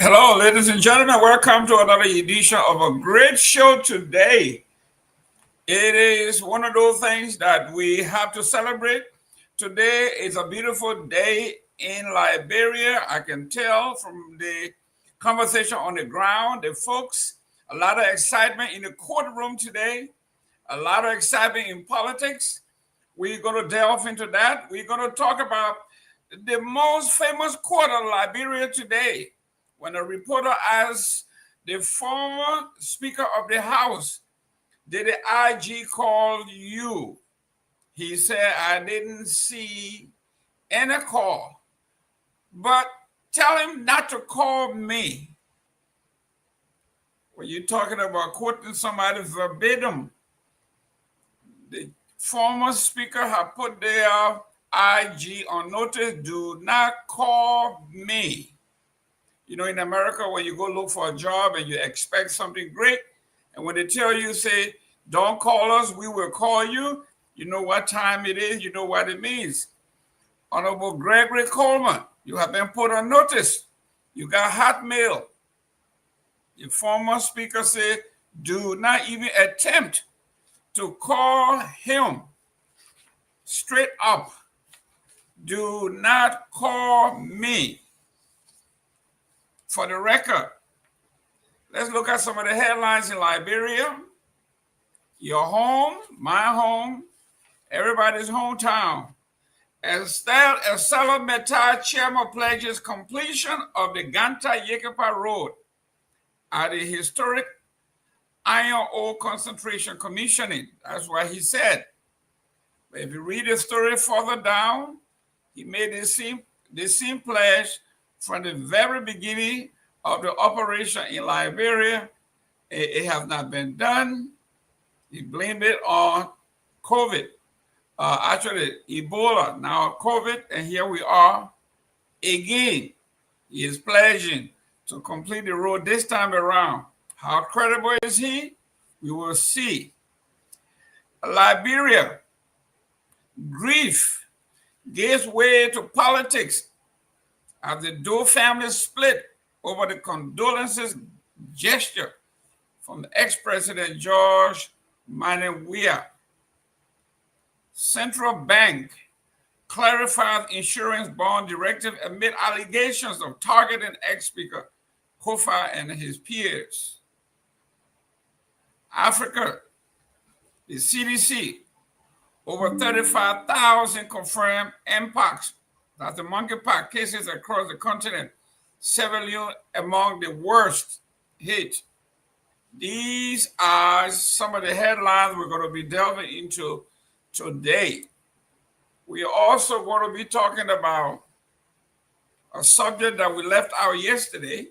Hello, ladies and gentlemen. Welcome to another edition of a great show today. It is one of those things that we have to celebrate. Today is a beautiful day in Liberia. I can tell from the conversation on the ground, the folks, a lot of excitement in the courtroom today, a lot of excitement in politics. We're going to delve into that. We're going to talk about the most famous court of Liberia today. When a reporter asked the former Speaker of the House, did the IG call you? He said, I didn't see any call, but tell him not to call me. When you're talking about quoting somebody verbatim, the former speaker had put their IG on notice, do not call me. You know, in America, when you go look for a job and you expect something great, and when they tell you, say, don't call us, we will call you, you know what time it is, you know what it means. Honorable Gregory Coleman, you have been put on notice. You got hot mail. The former speaker said, do not even attempt to call him straight up. Do not call me. For the record, let's look at some of the headlines in Liberia. Your home, my home, everybody's hometown. Estella Metai Chairman pledges completion of the Ganta-Yekepa Road at the historic iron ore concentration commissioning. That's what he said. But if you read the story further down, he made the same pledge from the very beginning of the operation in Liberia. It has not been done. He blamed it on COVID. Actually, Ebola, now COVID, and here we are again. He is pledging to complete the road this time around. How credible is he? We will see. Liberia, grief gives way to politics as the Doe family split over the condolences gesture from ex-President George Myean. Central Bank clarified insurance bond directive amid allegations of targeting ex-Speaker Kofa and his peers. Africa, the CDC, over 35,000 confirmed mpox, that's the monkeypox cases across the continent, several among the worst hit. These are some of the headlines we're going to be delving into today. We are also going to be talking about a subject that we left out yesterday.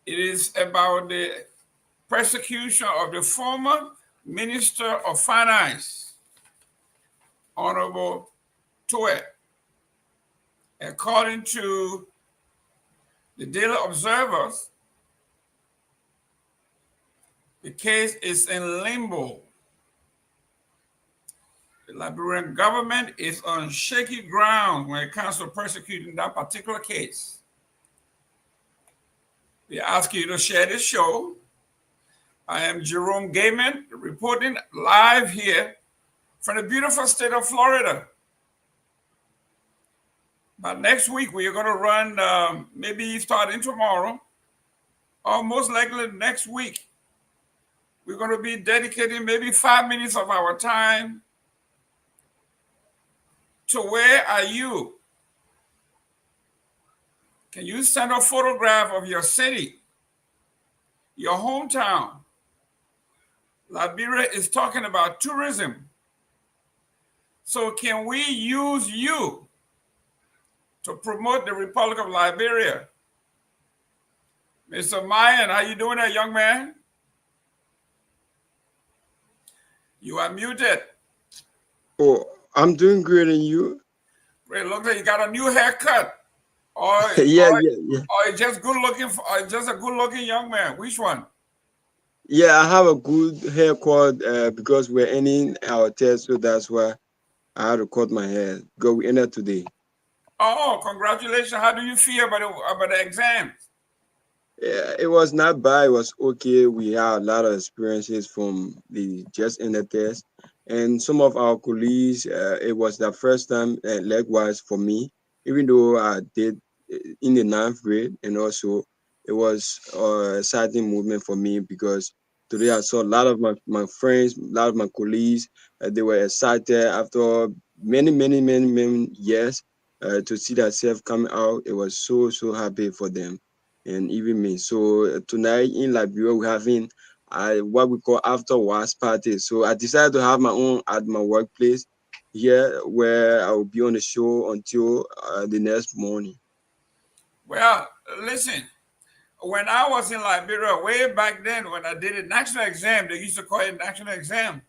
It is about the persecution of the former Minister of Finance, Honorable Pewee. According to the Daily Observers, the case is in limbo. The Liberian government is on shaky ground when it comes to persecuting that particular case. We ask you to share this show. I am Jerome Gaiman, reporting live here from the beautiful state of Florida. But next week, we are going to run, maybe starting tomorrow, or most likely next week, we're going to be dedicating maybe 5 minutes of our time to where are you? Can you send a photograph of your city, your hometown? Liberia is talking about tourism. So can we use you to promote the Republic of Liberia? Mr. Myean, how you doing there, young man? You are muted. Oh, I'm doing great, and you? Great. Look like you got a new haircut. Or, yeah. Or just good looking, or just a good looking young man. Which one? Yeah, I have a good haircut because we're ending our test, so that's why I had to cut my hair. Go, we ended today. Oh, congratulations. How do you feel about the exams? Yeah, it was not bad. It was okay. We had a lot of experiences from the just in the test, and some of our colleagues. It was the first time, likewise for me. Even though I did in the ninth grade, and also it was a exciting movement for me because today I saw a lot of my friends, a lot of my colleagues. They were excited after many years to see that self coming out. It was so happy for them and even me. So tonight in Liberia we're having what we call afterwards party. So I decided to have my own at my workplace here where I will be on the show until the next morning. Well, listen, when I was in Liberia way back then, when I did a national exam, they used to call it national exam.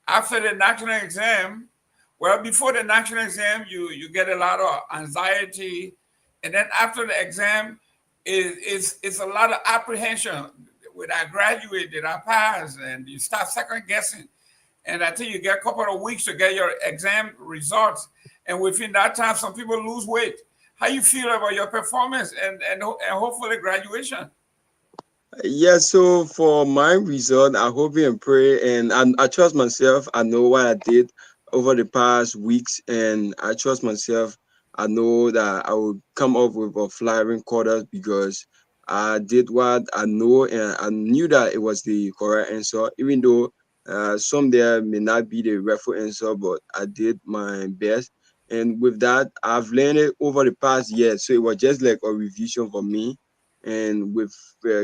After the national exam, well, before the national exam, you get a lot of anxiety, and then after the exam, it's a lot of apprehension. Would I graduate? Did I pass? And you start second guessing. And I think you get a couple of weeks to get your exam results, and within that time, some people lose weight. How you feel about your performance and hopefully graduation? Yeah, so for my result, I hope and pray, and I trust myself. I know what I did over the past weeks, and I trust myself. I know that I will come up with a flying quarters because I did what I know, and I knew that it was the correct answer, even though some there may not be the rightful answer, but I did my best. And with that, I've learned it over the past year, so it was just like a revision for me and with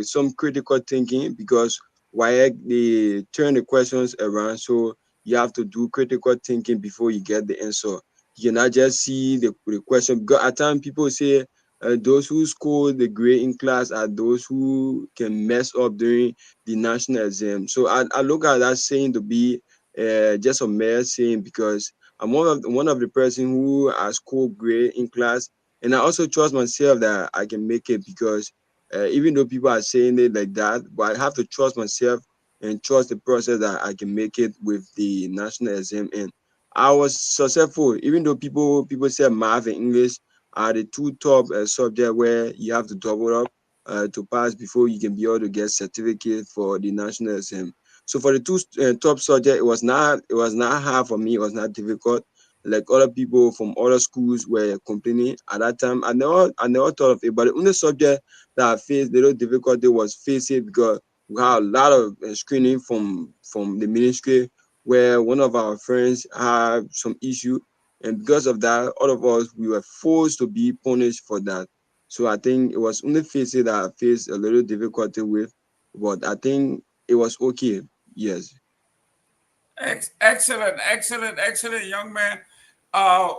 some critical thinking because why they turn the questions around, so you have to do critical thinking before you get the answer. You cannot just see the question because at times people say those who score the grade in class are those who can mess up during the national exam. So I look at that saying to be just a mere saying because I'm one of the person who has scored grade in class, and I also trust myself that I can make it because even though people are saying it like that, but I have to trust myself and trust the process that I can make it with the national exam. And I was successful, even though people say math and English are the two top subject where you have to double up to pass before you can be able to get certificate for the national exam. So for the two top subject, it was not hard for me. It was not difficult. Like other people from other schools were complaining at that time. I never thought of it, but the only subject that I faced little difficulty was facing because we had a lot of screening from the ministry where one of our friends had some issue, and because of that, all of us we were forced to be punished for that. So I think it was only facing that I faced a little difficulty with, but I think it was okay. Yes. Excellent, young man. Uh,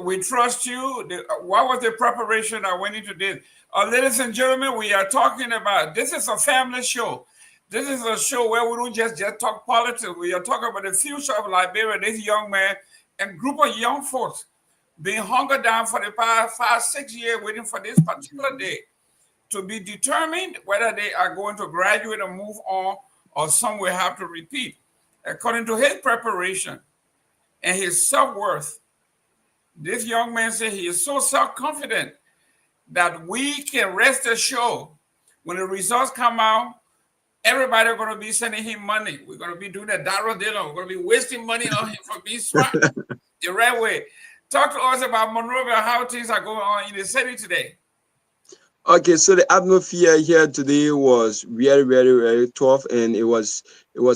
we trust you. What was the preparation that went into this? Ladies and gentlemen, we are talking about this is a family show. This is a show where we don't just talk politics. We are talking about the future of Liberia. This young man and group of young folks being hungered down for the past 5, 6 years, waiting for this particular day to be determined whether they are going to graduate and move on, or some will have to repeat. According to his preparation and his self worth, this young man said he is so self confident that we can rest assured when the results come out, everybody going to be sending him money. We're going to be doing a dollar deal. We're going to be wasting money on him for being smart the right way. Talk to us about Monrovia, how things are going on in the city today. Okay, so the atmosphere here today was very tough, and it was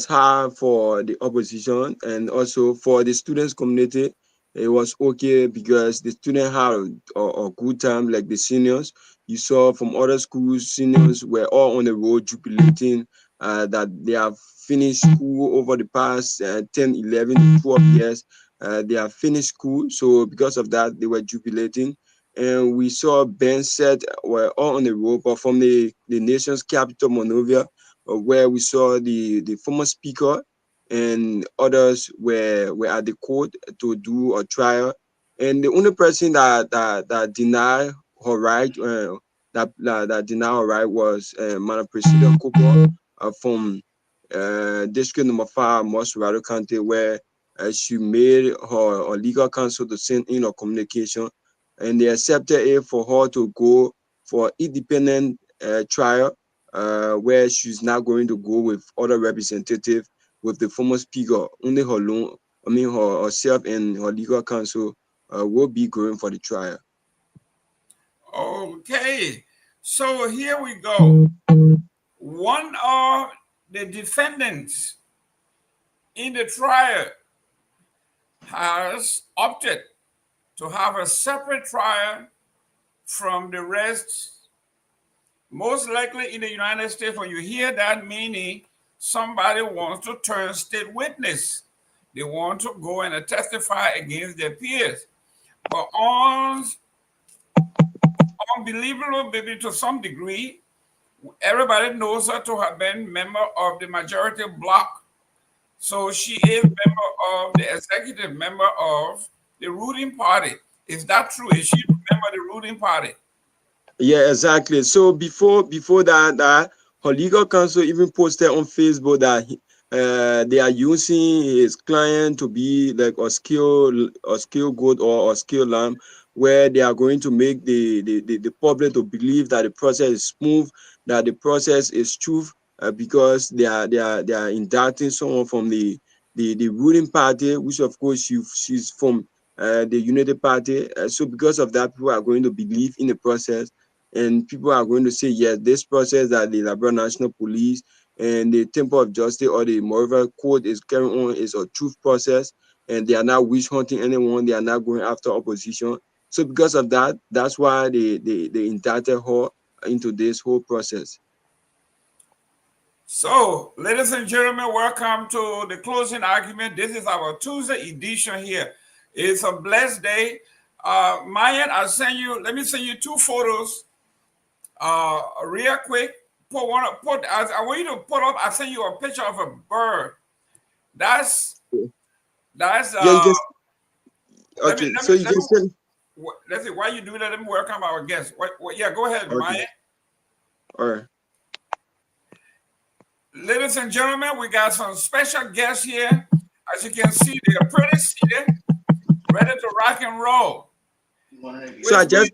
hard for the opposition and also for the students community. It was okay because the students had a good time, like the seniors. You saw from other schools, seniors were all on the road jubilating that they have finished school over the past 10, 11, 12 years. They have finished school, so because of that, they were jubilating, and we saw Ben said were all on the road, but from the nation's capital, Monrovia, where we saw the former speaker and others were at the court to do a trial. And the only person that denied her right, that denied her right was Madam President Cooper from District Number 5, Mosserado County, where she made her legal counsel to send in a communication, and they accepted it for her to go for independent trial. where she's not going to go with other representatives, with the former speaker. Only her alone, herself and her legal counsel will be going for the trial. Okay, so here we go. One of the defendants in the trial has opted to have a separate trial from the rest. Most likely in the United States, when you hear that, meaning somebody wants to turn state witness. They want to go and testify against their peers. But unbelievable, maybe to some degree, everybody knows her to have been member of the majority bloc. So she is member of the executive member of the ruling party. Is that true? Is she member of the ruling party? Yeah, exactly. So before that, her legal counsel even posted on Facebook that they are using his client to be like a skill goat or a skill lamb, where they are going to make the public to believe that the process is smooth, that the process is truth, because they are indicting someone from the ruling party, which of course she's from the United Party. So because of that, people are going to believe in the process. And people are going to say, yes, this process that the Liberia National Police and the Temple of Justice or the Moreover Court is carrying on is a truth process, and they are not witch hunting anyone. They are not going after opposition. So because of that, that's why they indicted her into this whole process. So, ladies and gentlemen, welcome to the closing argument. This is our Tuesday edition here. It's a blessed day. Myean, let me send you two photos real quick. I want you to put up, I send you a picture of a bird. That's yeah, you can, okay. So you can send. Let's see, why you do that? Let me welcome our guest. Yeah, go ahead, okay. Myean. All right. Ladies and gentlemen, we got some special guests here. As you can see, they're pretty seated, ready to rock and roll. So I just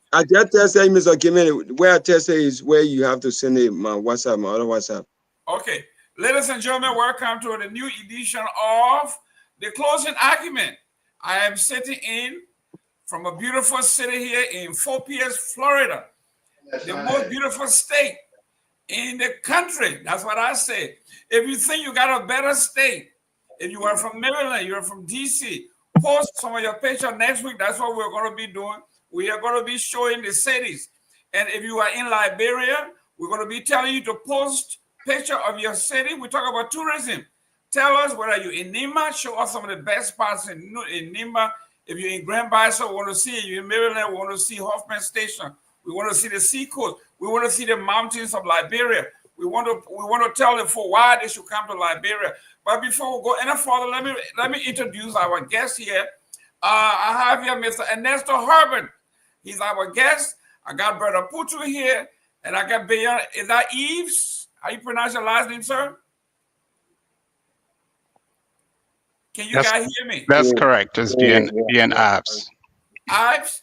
tested Mr. Kimene. Where I tested is where you have to send it my WhatsApp, my other WhatsApp. Okay. Ladies and gentlemen, welcome to the new edition of the closing argument. I am sitting in from a beautiful city here in Fort Pierce, Florida. The most beautiful state in the country. That's what I say. If you think you got a better state, if you are from Maryland, you're from DC, post some of your picture next week. That's what we're going to be doing. We are going to be showing the cities. And if you are in Liberia, we're going to be telling you to post picture of your city. We talk about tourism. Tell us whether you're in Nima. Show us some of the best spots in Nima. If you're in Grand Bison, we want to see you. In Maryland, we want to see Hoffman Station. We want to see the seacoast. We want to see the mountains of Liberia. We want to tell them for why they should come to Liberia. But before we go any further, let me introduce our guest here. I have here Mr. Ernesto Herbert. He's our guest. I got Brother Putu here, and I got Bayan. Is that Eves? How you pronounce your last name, sir? Can you guys hear me? That's correct. It's Bien Ives. Ives?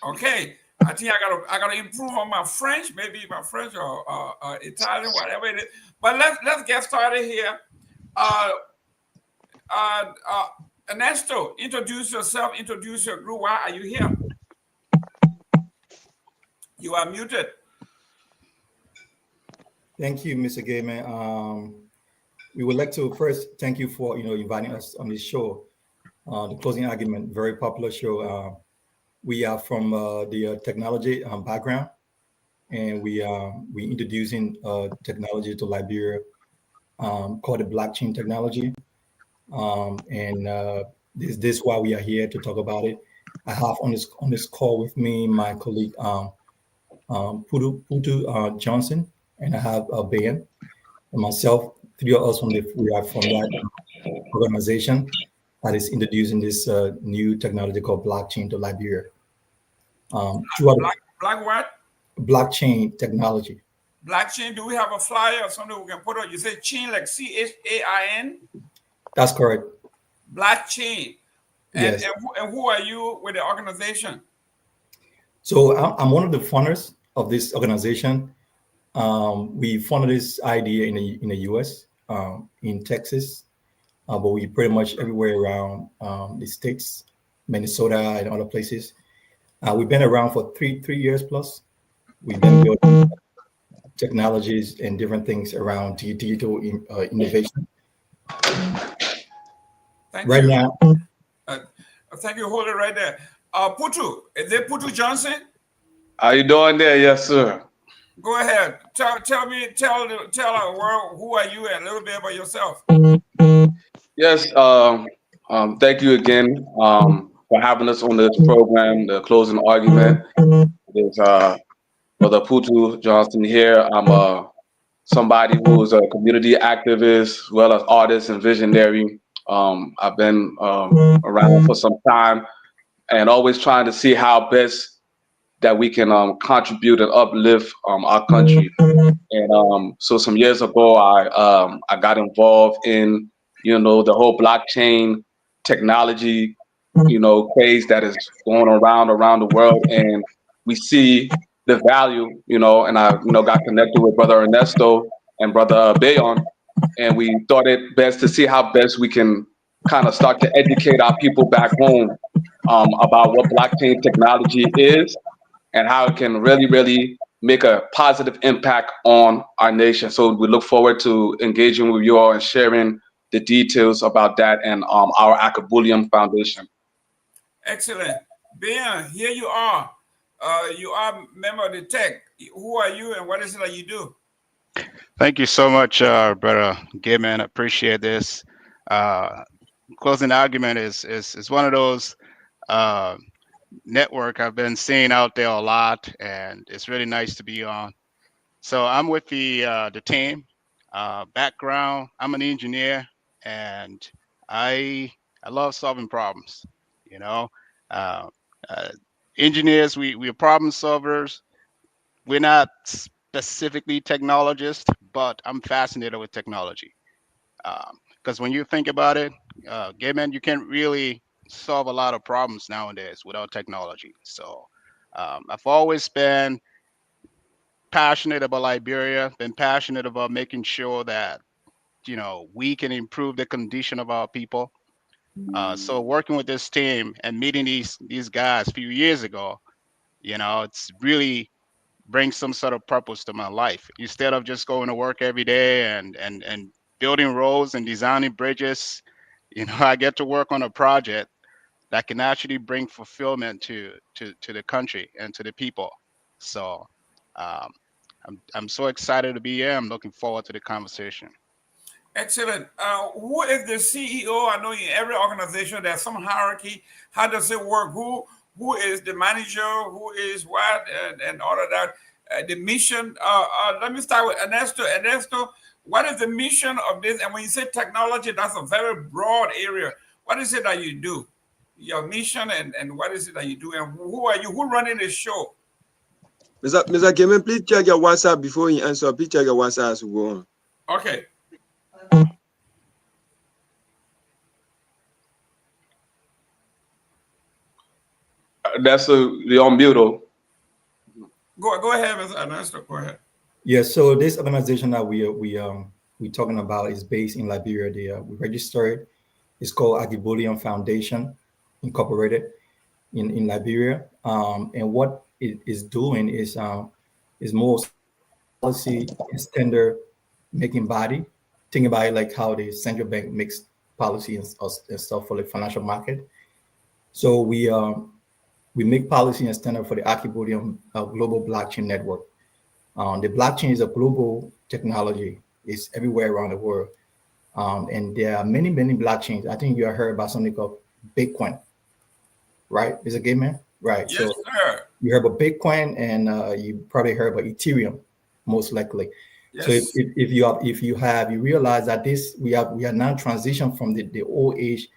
Okay. I think I gotta improve on my French, maybe my French or Italian, whatever it is. But let's get started here. Ernesto, introduce yourself, introduce your group. Why are you here? You are muted. Thank you, Mr. Gayman. We would like to first thank you for inviting us on this show, the closing argument, very popular show. We are from the technology background, and we introducing technology to Liberia called the blockchain technology. This is why we are here to talk about it. I have on this call with me my colleague Putu Johnson, and I have Ben and myself. Three of us we are from that organization that is introducing this new technology called blockchain to Liberia. Black what? Blockchain technology. Blockchain. Do we have a flyer or something we can put on? You say chain like CHAIN? That's correct. Blockchain. And, yes. And who are you with the organization? So I'm one of the founders of this organization. We funded this idea in the U.S., in Texas, but we pretty much everywhere around the states, Minnesota and other places. We've been around for three years plus. We've been building technologies and different things around digital innovation. Thank right you. now, Thank you. Hold it right there. Putu, is it Putu Johnson? How you doing there? Yes, sir. Go ahead. Tell our world who are you and a little bit about yourself. Yes. Thank you again for having us on this program, the closing argument. There's Brother Putu Johnson here. I'm somebody who is a community activist, as well as artist and visionary. I've been around for some time and always trying to see how best that we can contribute and uplift our country. And so some years ago, I got involved in the whole blockchain technology craze that is going around the world, and we see the value, and I got connected with Brother Ernesto and Brother Bayon, and we thought it best to see how best we can kind of start to educate our people back home about what blockchain technology is and how it can really, really make a positive impact on our nation. So we look forward to engaging with you all and sharing the details about that and our Akabulium Foundation. Excellent. Ben, here you are. You are a member of the tech. Who are you and what is it that you do? Thank you so much, Brother Gibman. I appreciate this. Closing argument is one of those network I've been seeing out there a lot, and it's really nice to be on. So I'm with the team. Background, I'm an engineer, and I love solving problems. Engineers, we're problem solvers. We're not specifically technologists, but I'm fascinated with technology. Because when you think about it, Gibman, you can't really solve a lot of problems nowadays without technology. So I've always been passionate about Liberia, been passionate about making sure that we can improve the condition of our people. So working with this team and meeting these guys a few years ago, it's really brings some sort of purpose to my life. Instead of just going to work every day and building roads and designing bridges, I get to work on a project that can actually bring fulfillment to the country and to the people. So I'm so excited to be here. I'm looking forward to the conversation. Excellent. Who is the CEO? I know in every organization there's some hierarchy. How does it work? Who is the manager? Who is what? And all of that. The mission. Let me start with Ernesto. Ernesto, what is the mission of this? And when you say technology, that's a very broad area. What is it that you do? Your mission and what is it that you do? And who are you? Who running the show? Mr. Gibman, please check your WhatsApp before you answer. Please check your WhatsApp as we go on. Okay. That's the on mute. Go ahead, Mr. Ernesto. Go ahead. Yeah. So this organization that we talking about is based in Liberia. We registered. It's called Akabulium Foundation, Incorporated, in Liberia. And what it is doing is more policy and standard making body. Think about it like how the central bank makes policy and stuff for the financial market. So we make policy and standard for the Akabulium Global Blockchain Network. The blockchain is a global technology. It's everywhere around the world. And there are many blockchains. I think you have heard about something called Bitcoin, right? Is it game man? Right. Yes, so sir. You heard about Bitcoin, and you probably heard about Ethereum, most likely. Yes. So if you realize that we are now transitioned from the old age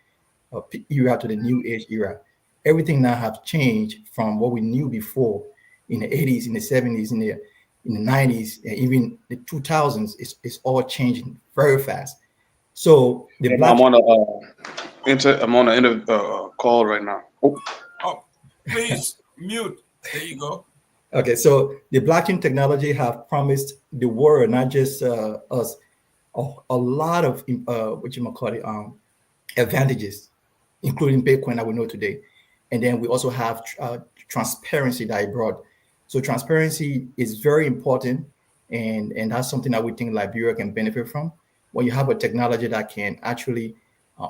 era to the new age era. Everything now have changed from what we knew before in the 80s, in the 70s, in the 90s, and even the 2000s. It's all changing very fast. So I'm on a call right now. Oh, please mute. There you go. Okay, so the blockchain technology have promised the world, not just us, a lot of what you might call it, advantages, including Bitcoin that we know today. And then we also have transparency that I brought. So transparency is very important, and that's something that we think Liberia can benefit from. When you have a technology that can actually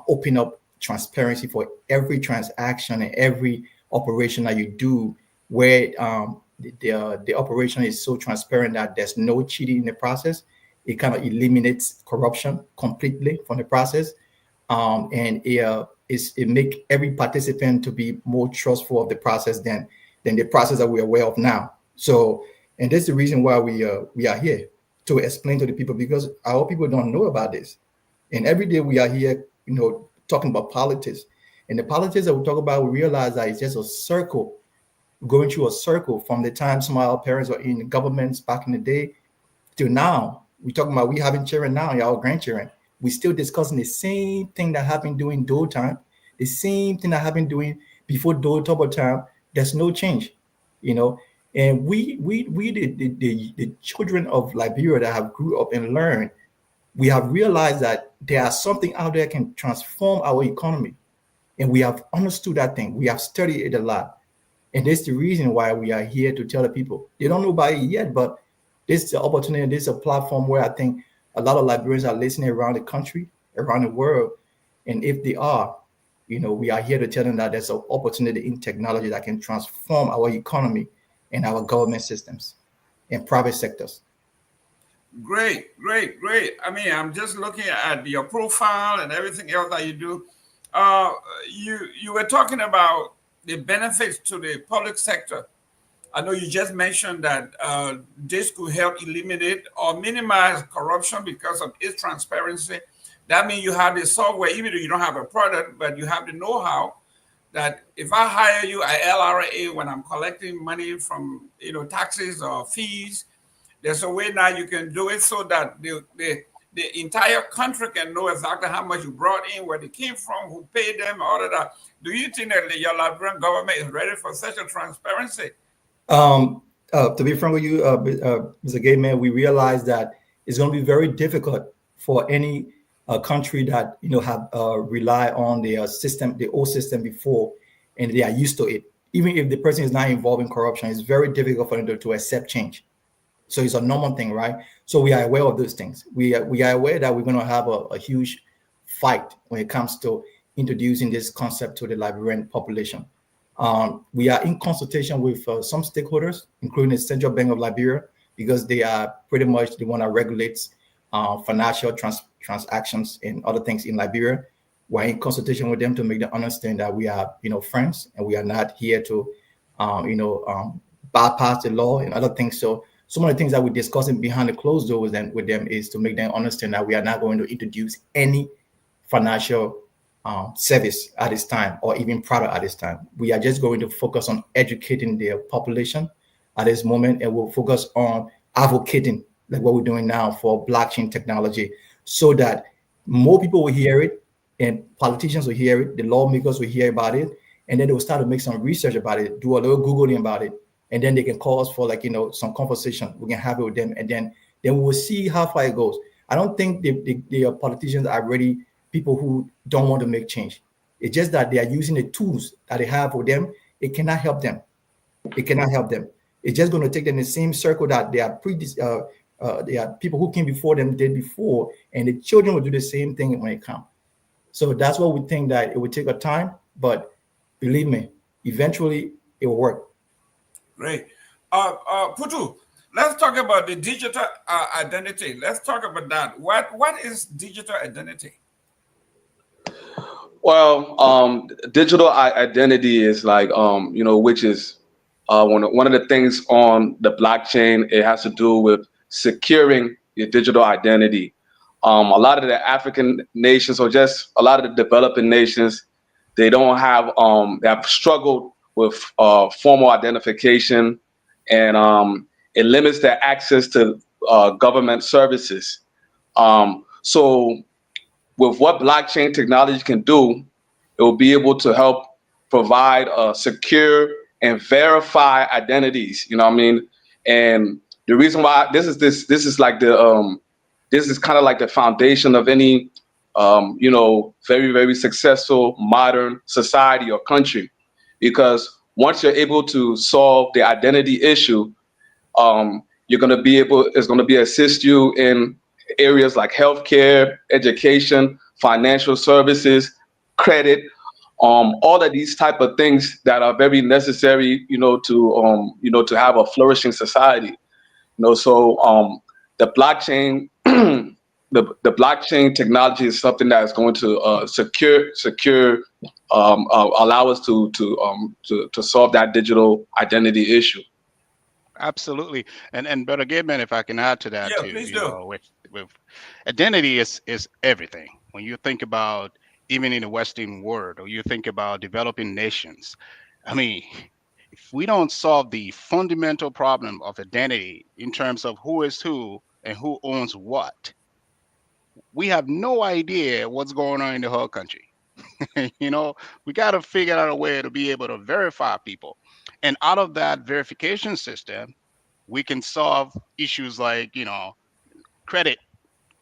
open up transparency for every transaction and every operation that you do, where the operation is so transparent that there's no cheating in the process, it kind of eliminates corruption completely from the process, and it make every participant to be more trustful of the process than the process that we're aware of now. So, and that's the reason why we are here to explain to the people, because our people don't know about this. And every day we are here, talking about politics. And the politics that we talk about, we realize that it's just a circle, going through a circle from the time some of our parents were in the governments back in the day till now. We're talking about we having children now, our grandchildren. We still discussing the same thing that happened during Dole time, the same thing that happened doing before Dole Turbo time. There's no change, And we the children of Liberia that have grew up and learned, we have realized that there is something out there can transform our economy. And we have understood that thing. We have studied it a lot. And that's the reason why we are here to tell the people. They don't know about it yet, but this is an opportunity. This is a platform where I think a lot of Liberians are listening around the country, around the world. And if they are, we are here to tell them that there's an opportunity in technology that can transform our economy and our government systems and private sectors. Great. I mean, I'm just looking at your profile and everything else that you do. You were talking about the benefits to the public sector. I know you just mentioned that this could help eliminate or minimize corruption because of its transparency. That means you have the software, even though you don't have a product, but you have the know-how that if I hire you at LRA when I'm collecting money from taxes or fees, there's a way now you can do it so that the entire country can know exactly how much you brought in, where they came from, who paid them, all of that. Do you think that your Liberian government is ready for such a transparency? To be frank with you, Mr. Gay Man, we realize that it's going to be very difficult for any country that have rely on their system, the old system before, and they are used to it. Even if the person is not involved in corruption, it's very difficult for them to accept change. So it's a normal thing, right? So we are aware of those things. We are aware that we're going to have a huge fight when it comes to introducing this concept to the Liberian population. We are in consultation with some stakeholders, including the Central Bank of Liberia, because they are pretty much the one that regulates financial transactions and other things in Liberia. We're in consultation with them to make them understand that we are, friends, and we are not here to, bypass the law and other things. So some of the things that we're discussing behind the closed doors with them is to make them understand that we are not going to introduce any financial service at this time, or even product at this time. We are just going to focus on educating the population at this moment, and we'll focus on advocating, like what we're doing now, for blockchain technology, so that more people will hear it, and politicians will hear it, the lawmakers will hear about it, and then they will start to make some research about it, do a little Googling about it, and then they can call us for some conversation. We can have it with them, and then we will see how far it goes. I don't think the politicians are ready, people who don't want to make change. It's just that they are using the tools that they have for them. It cannot help them. It's just going to take them in the same circle that they are people who came before them did before, and the children will do the same thing when it comes. So that's what we think, that it would take a time, but believe me, eventually it will work. Great. Putu, let's talk about the digital identity. Let's talk about that. What is digital identity? Well, digital identity is which is one of the things on the blockchain. It has to do with securing your digital identity. A lot of the African nations, or just a lot of the developing nations, they don't have, they have struggled with formal identification, and it limits their access to government services. So with what blockchain technology can do, it will be able to help provide a secure and verify identities. You know what I mean? And the reason why this is like the this is kind of like the foundation of any you know, very, very successful modern society or country, because once you're able to solve the identity issue, you're going to be able, it's going to be assist you in areas like healthcare, education, financial services, credit, all of these type of things that are very necessary, you know, to have a flourishing society. You know, so the blockchain, the blockchain technology is something that is going to secure, allow us to solve that digital identity issue. Absolutely. And Brother Gateman, if I can add to that Yeah, too, please you do. know, with identity is everything. When you think about even in the Western world, or you think about developing nations, I mean, if we don't solve the fundamental problem of identity in terms of who is who and who owns what, we have no idea what's going on in the whole country. You know, we got to figure out a way to be able to verify people. And out of that verification system, we can solve issues like, you know, credit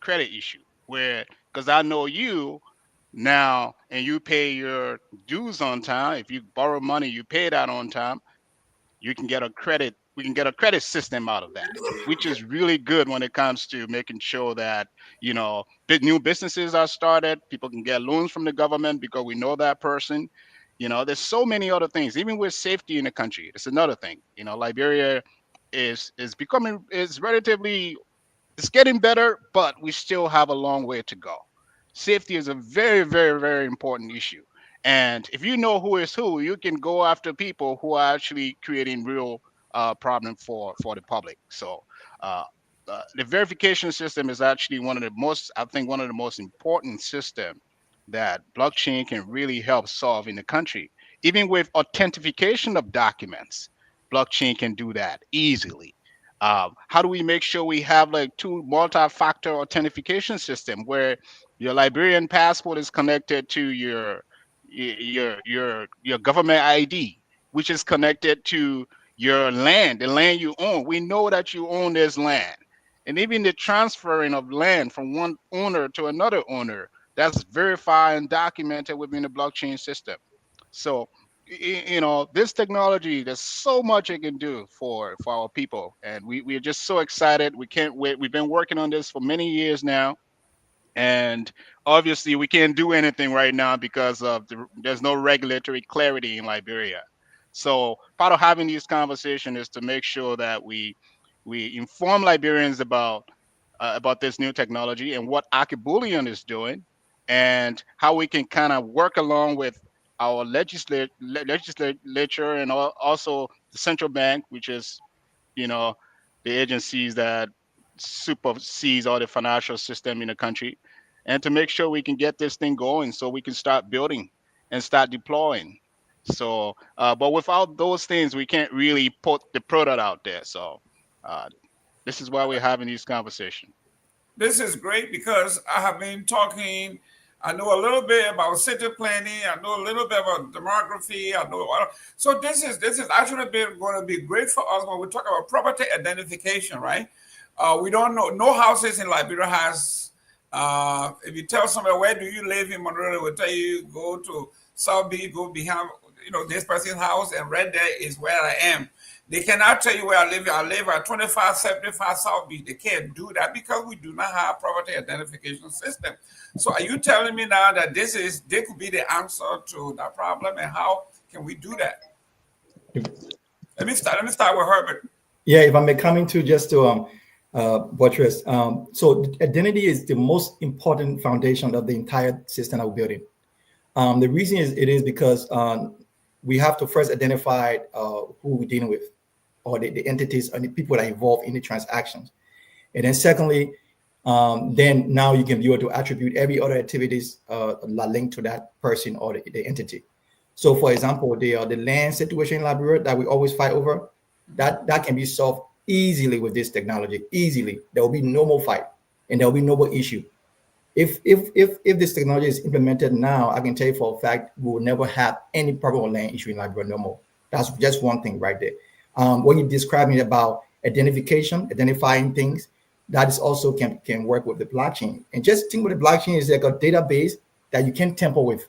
issue, where, because I know you now and you pay your dues on time. If you borrow money, you pay that on time. You can get a credit. We can get a credit system out of that, which is really good when it comes to making sure that, you know, new businesses are started. People can get loans from the government because we know that person. You know, there's so many other things. Even with safety in the country, it's another thing. You know, Liberia is becoming, is relatively, it's getting better, but we still have a long way to go. Safety is a very, very, very important issue. And if you know who is who, you can go after people who are actually creating real problem for the public. So the verification system is actually one of the most, I think, one of the most important system that blockchain can really help solve in the country. Even with authentication of documents, blockchain can do that easily. How do we make sure we have like two multi-factor authentication system where your Liberian passport is connected to your government ID, which is connected to your land, the land you own. We know that you own this land, and even the transferring of land from one owner to another owner, that's verified and documented within the blockchain system. So you know, this technology, there's so much it can do for our people, and we are just so excited. We can't wait. We've been working on this for many years now, and obviously we can't do anything right now because of there's no regulatory clarity in Liberia. So part of having these conversations is to make sure that we inform Liberians about this new technology and what Akibulian is doing, and how we can kind of work along with our legislature and also the central bank, which is, you know, the agencies that supersedes all the financial system in the country, and to make sure we can get this thing going so we can start building and start deploying. So, but without those things, we can't really put the product out there. So, this is why we're having these conversations. This is great because I have been talking. I know a little bit about city planning. I know a little bit about demography. I know so. This is actually going to be great for us when we talk about property identification, right? We don't know. No houses in Liberia has. If you tell somebody where do you live in Monroe, they will tell you go to South Beach, go behind, you know, this person's house, and right there is where I am. They cannot tell you where I live. I live at 2575 South Beach. They can't do that because we do not have property identification system. So are you telling me now that this could be the answer to that problem, and how can we do that? Let me start with Herbert. Yeah, if I may come into just to buttress. So identity is the most important foundation of the entire system that we're building. The reason it is because we have to first identify who we're dealing with, or the entities and the people that are involved in the transactions. And then secondly, then now you can be able to attribute every other activities linked to that person or the entity. So for example, the land situation in Liberia that we always fight over, that can be solved easily with this technology. Easily. There will be no more fight and there will be no more issue. If this technology is implemented now, I can tell you for a fact we will never have any problem with land issue in Liberia no more. That's just one thing right there. What you're describing about identifying things, that is also can work with the blockchain. And just think with the blockchain is like a database that you can tamper with.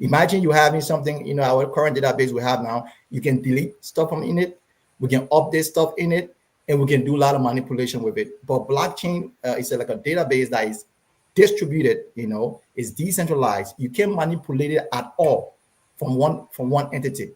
Imagine you having something, our current database we have now, you can delete stuff from in it, we can update stuff in it, and we can do a lot of manipulation with it. But blockchain is like a database that is distributed, is decentralized. You can't manipulate it at all from one entity,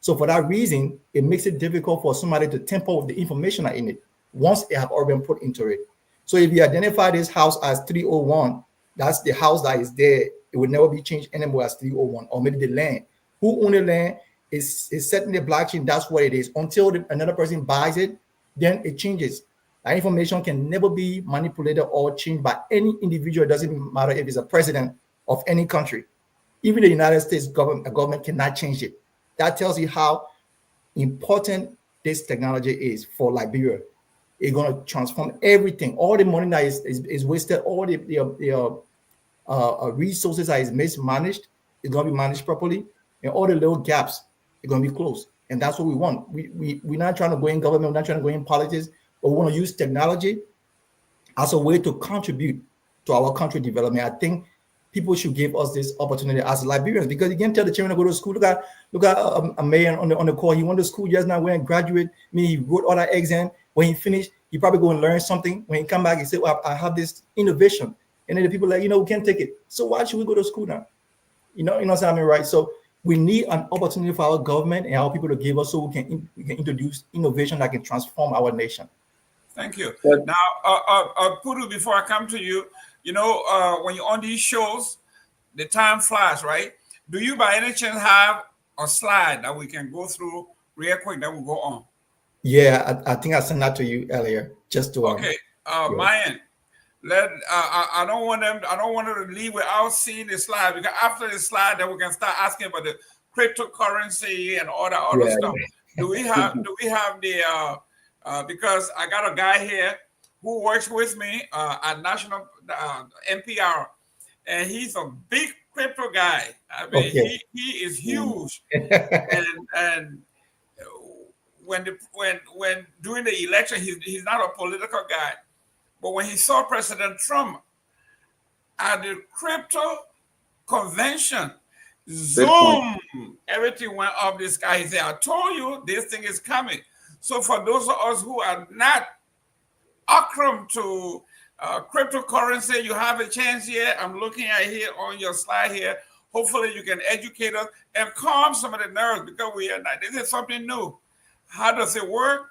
So for that reason, it makes it difficult for somebody to tamper with the information in it once it have already been put into it. So if you identify this house as 301, that's the house that is there. It will never be changed anymore as 301, or maybe the land. Who owns the land is set in the blockchain. That's what it is. Until another person buys it, then it changes. That information can never be manipulated or changed by any individual. It doesn't matter if it's a president of any country. Even the United States government cannot change it. That tells you how important this technology is for Liberia. It's going to transform everything. All the money that is wasted, all the resources that is mismanaged, is going to be managed properly, and all the little gaps are going to be closed. And that's what we want. We're not trying to go in government, we're not trying to go in politics, but we want to use technology as a way to contribute to our country development. I think people should give us this opportunity as Liberians, because you can tell the children to go to school. Look at Myean on the call. He went to school just now, went and graduated. He wrote all that exam. When he finished, he probably go and learn something. When he come back, he said, well, I have this innovation. And then the people are like, we can't take it. So why should we go to school now? You know what I mean, right? So we need an opportunity for our government and our people to give us, so we can introduce innovation that can transform our nation. Thank you. Now, Puru, before I come to you, when you're on these shows, the time flies, right? Do you by any chance have a slide that we can go through real quick that will go on? Yeah, I think I sent that to you earlier, just to okay. Myean, I don't want them to leave without seeing the slide, because after the slide, then we can start asking about the cryptocurrency and all that other stuff. Do we have the because I got a guy here who works with me at National NPR, and he's a big crypto guy. I mean, he is huge, and when during the election, he's not a political guy, but when he saw President Trump at the crypto convention, zoom, everything went up the sky. He said, I told you this thing is coming. So for those of us who are not accustomed to cryptocurrency, you have a chance here. I'm looking at here on your slide here. Hopefully you can educate us and calm some of the nerves, because this is something new. How does it work?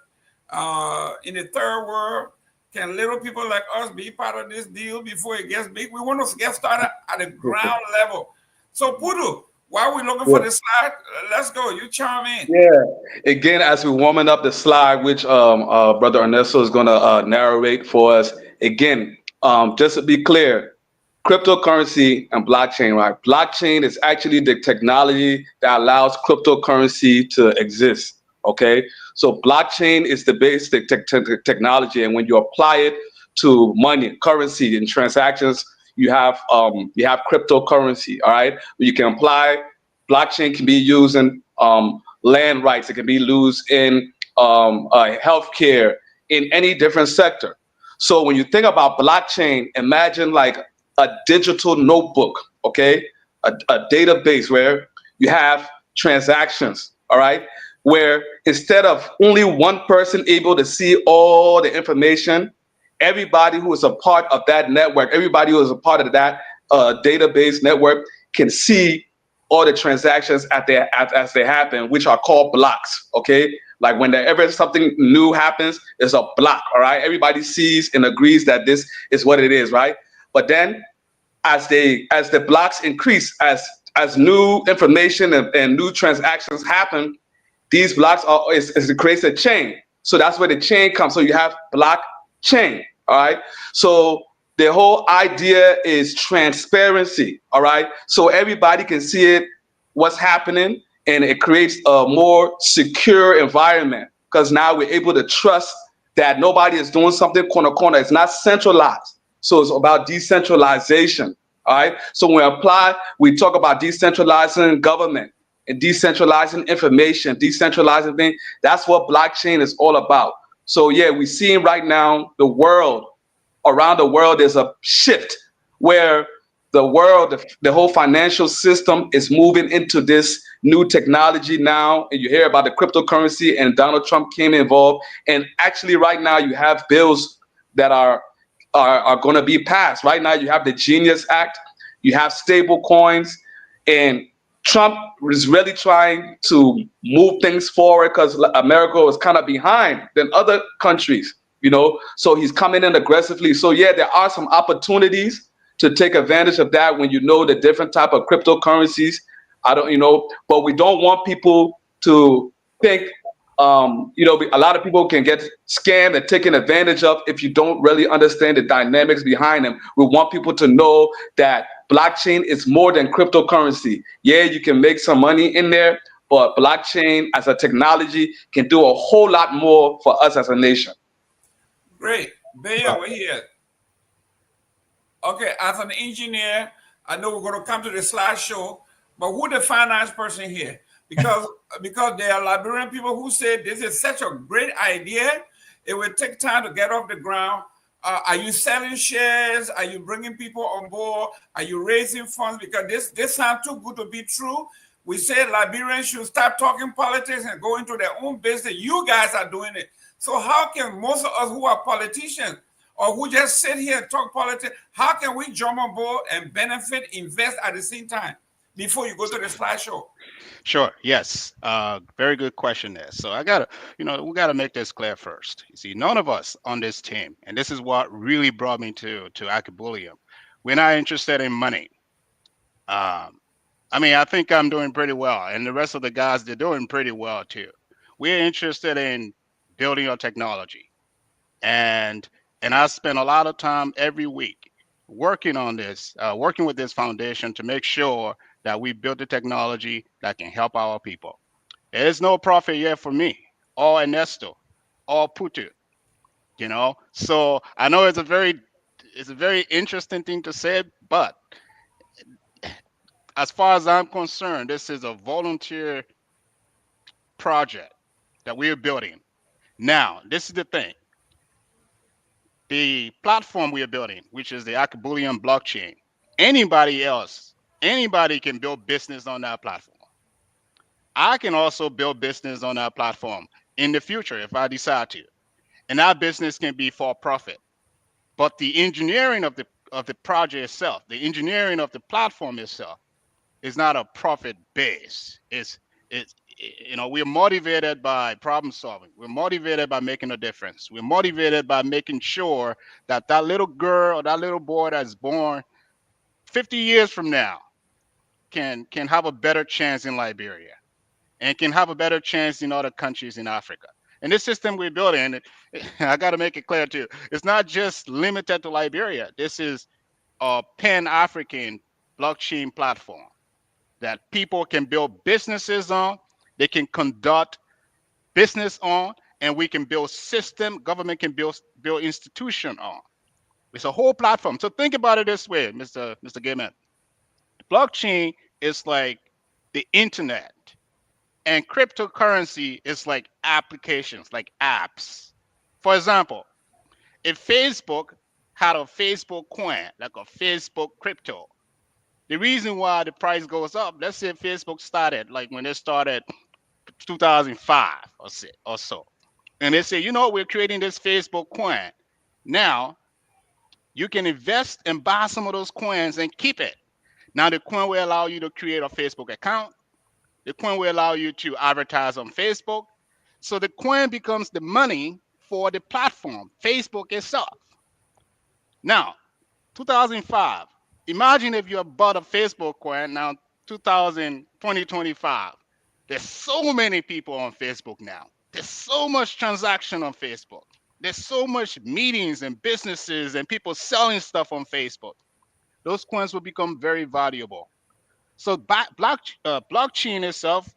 In the third world, can little people like us be part of this deal before it gets big? We want to get started at the ground level. So Puru, while we're looking for the slide, let's go. You chime in. Yeah. Again, as we're warming up the slide, which Brother Ernesto is going to narrate for us. Again, just to be clear, cryptocurrency and blockchain, right? Blockchain is actually the technology that allows cryptocurrency to exist. Okay, so blockchain is the basic technology, and when you apply it to money, currency, and transactions, you have cryptocurrency. All right, you can apply. Blockchain can be used in land rights. It can be used in healthcare, in any different sector. So when you think about blockchain, imagine like a digital notebook. Okay, a database where you have transactions. All right, where instead of only one person able to see all the information, everybody who is a part of that network, everybody who is a part of that database network can see all the transactions as they happen, which are called blocks, okay? Like whenever something new happens, it's a block, all right? Everybody sees and agrees that this is what it is, right? But then as the blocks increase, as new information and new transactions happen, these blocks it creates a chain. So that's where the chain comes. So you have blockchain, all right? So the whole idea is transparency, all right? So everybody can see it, what's happening, and it creates a more secure environment, because now we're able to trust that nobody is doing something corner. It's not centralized. So it's about decentralization, all right? So when we talk about decentralizing government, and decentralizing information, decentralizing things. That's what blockchain is all about. So yeah, we're seeing right now around the world, there's a shift where the whole financial system is moving into this new technology now. And you hear about the cryptocurrency, and Donald Trump came involved. And actually right now you have bills that are going to be passed. Right now you have the Genius Act, you have stable coins, and Trump is really trying to move things forward because America was kind of behind than other countries, so he's coming in aggressively. So yeah, there are some opportunities to take advantage of that when you know the different type of cryptocurrencies. But we don't want people to think, a lot of people can get scammed and taken advantage of if you don't really understand the dynamics behind them. We want people to know that blockchain is more than cryptocurrency. Yeah, you can make some money in there, but blockchain as a technology can do a whole lot more for us as a nation. Great. Bea, we're here. Okay, as an engineer, I know we're going to come to the slideshow, but who the finance person here? Because there are Liberian people who say this is such a great idea. It will take time to get off the ground. Are you selling shares? Are you bringing people on board? Are you raising funds? Because this sounds too good to be true. We say Liberians should stop talking politics and go into their own business. You guys are doing it. So how can most of us who are politicians or who just sit here and talk politics, how can we jump on board and benefit, invest at the same time before you go to the slideshow? Sure. Yes. Very good question there. So we gotta make this clear first. You see, none of us on this team, and this is what really brought me to Akabulium, we're not interested in money. I think I'm doing pretty well, and the rest of the guys, they're doing pretty well too. We're interested in building our technology, and I spend a lot of time every week working on this, working with this foundation to make sure that we build the technology that can help our people. There is no profit yet for me, or Ernesto, or Putu. So I know it's a very interesting thing to say, but as far as I'm concerned, this is a volunteer project that we're building. Now, this is the thing. The platform we are building, which is the Akabulium blockchain, anybody can build business on that platform. I can also build business on that platform in the future if I decide to. And that business can be for profit. But the engineering of the project itself, the engineering of the platform itself, is not a profit base. We're motivated by problem solving. We're motivated by making a difference. We're motivated by making sure that little girl or that little boy that's born 50 years from now can have a better chance in Liberia and can have a better chance in other countries in Africa. And this system we're building, I got to make it clear too, it's not just limited to Liberia. This is a Pan-African blockchain platform that people can build businesses on, they can conduct business on, and we can build system, government can build institution on. It's a whole platform. So think about it this way, Mr. Gaiman. Blockchain is like the internet, and cryptocurrency is like applications, like apps. For example, if Facebook had a Facebook coin, like a Facebook crypto, the reason why the price goes up, let's say Facebook started, like when they started 2005 or so, and they say, we're creating this Facebook coin. Now, you can invest and buy some of those coins and keep it. Now, the coin will allow you to create a Facebook account. The coin will allow you to advertise on Facebook. So the coin becomes the money for the platform, Facebook itself. Now, 2005, imagine if you bought a Facebook coin now, 2025. There's so many people on Facebook now. There's so much transaction on Facebook. There's so much meetings and businesses and people selling stuff on Facebook. Those coins will become very valuable. So blockchain itself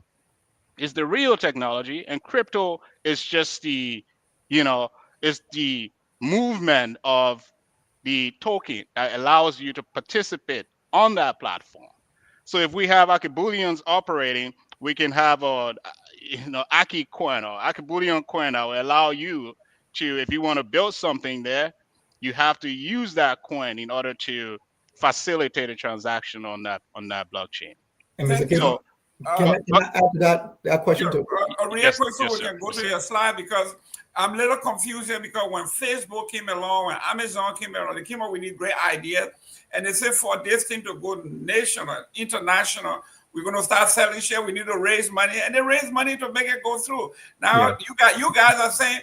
is the real technology, and crypto is just the movement of the token that allows you to participate on that platform. So if we have Akabulians operating we can have a Aki coin or Aki bullion coin that will allow you to, if you want to build something there, you have to use that coin in order to facilitate a transaction on that blockchain. And Mr. Thank Kim, you. can I add to that question too? Real Yes, quick, so yes, we sir. can go Yes, to sir. your slide, because I'm a little confused here, because when Facebook came along, when Amazon came along, they came up with these great ideas, and they said for this thing to go national, international, we're going to start selling share. We need to raise money, and they raise money to make it go through. Now you guys are saying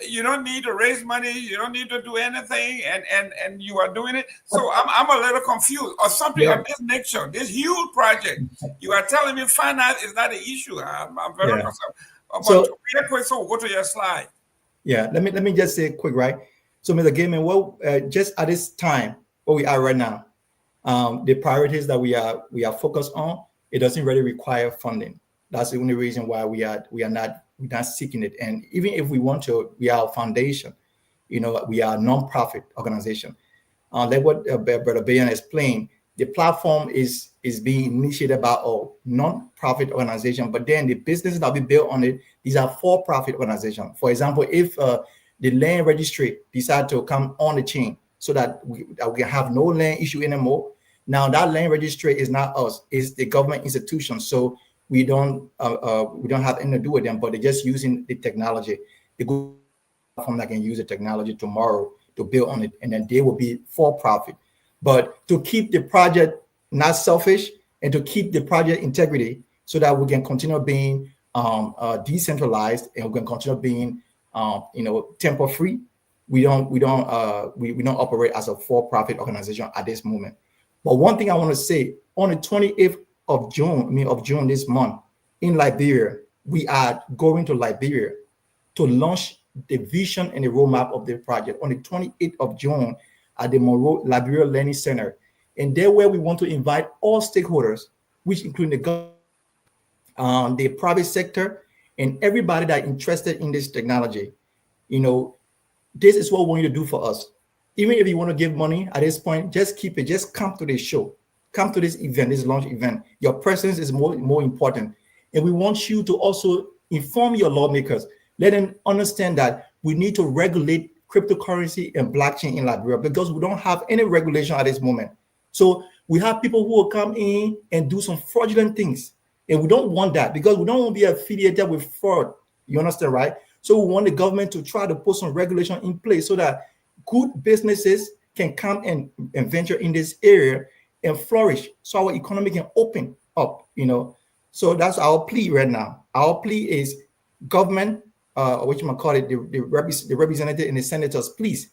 you don't need to raise money, you don't need to do anything, and you are doing it. So I'm a little confused, or something of this nature, this huge project. You are telling me finance is not an issue. I'm very concerned. But So, real quick, so we'll go to your slide. Yeah, let me just say quick, right? So, Mr. Gaiman, well, just at this time where we are right now, the priorities that we are focused on, it doesn't really require funding. That's the only reason why we're not seeking it. And even if we want to, we are a foundation. We are a non-profit organization. Like what Brother Bayan explained, the platform is being initiated by a non-profit organization, but then the businesses that we build on it, these are for-profit organizations. For example, if the land registry decide to come on the chain so that we have no land issue anymore, now that land registry is not us, it's the government institution. So we don't have anything to do with them, but they're just using the technology. The platform that can use the technology tomorrow to build on it, and then they will be for profit. But to keep the project not selfish and to keep the project integrity, so that we can continue being decentralized and we can continue being temper free. We don't operate as a for-profit organization at this moment. But one thing I want to say, on the 28th of June this month in Liberia, we are going to Liberia to launch the vision and the roadmap of the project on the 28th of June at the Monroe Liberia Learning Center. And there where we want to invite all stakeholders, which include the government, the private sector, and everybody that interested in this technology. This is what we want you to do for us. Even if you want to give money at this point, just keep it. Just come to this show. Come to this event, this launch event. Your presence is more important. And we want you to also inform your lawmakers. Let them understand that we need to regulate cryptocurrency and blockchain in Liberia, because we don't have any regulation at this moment. So we have people who will come in and do some fraudulent things. And we don't want that, because we don't want to be affiliated with fraud. You understand, right? So we want the government to try to put some regulation in place so that good businesses can come and venture in this area and flourish, so our economy can open up, So that's our plea right now. Our plea is government, what you might call it, the representative and the senators, please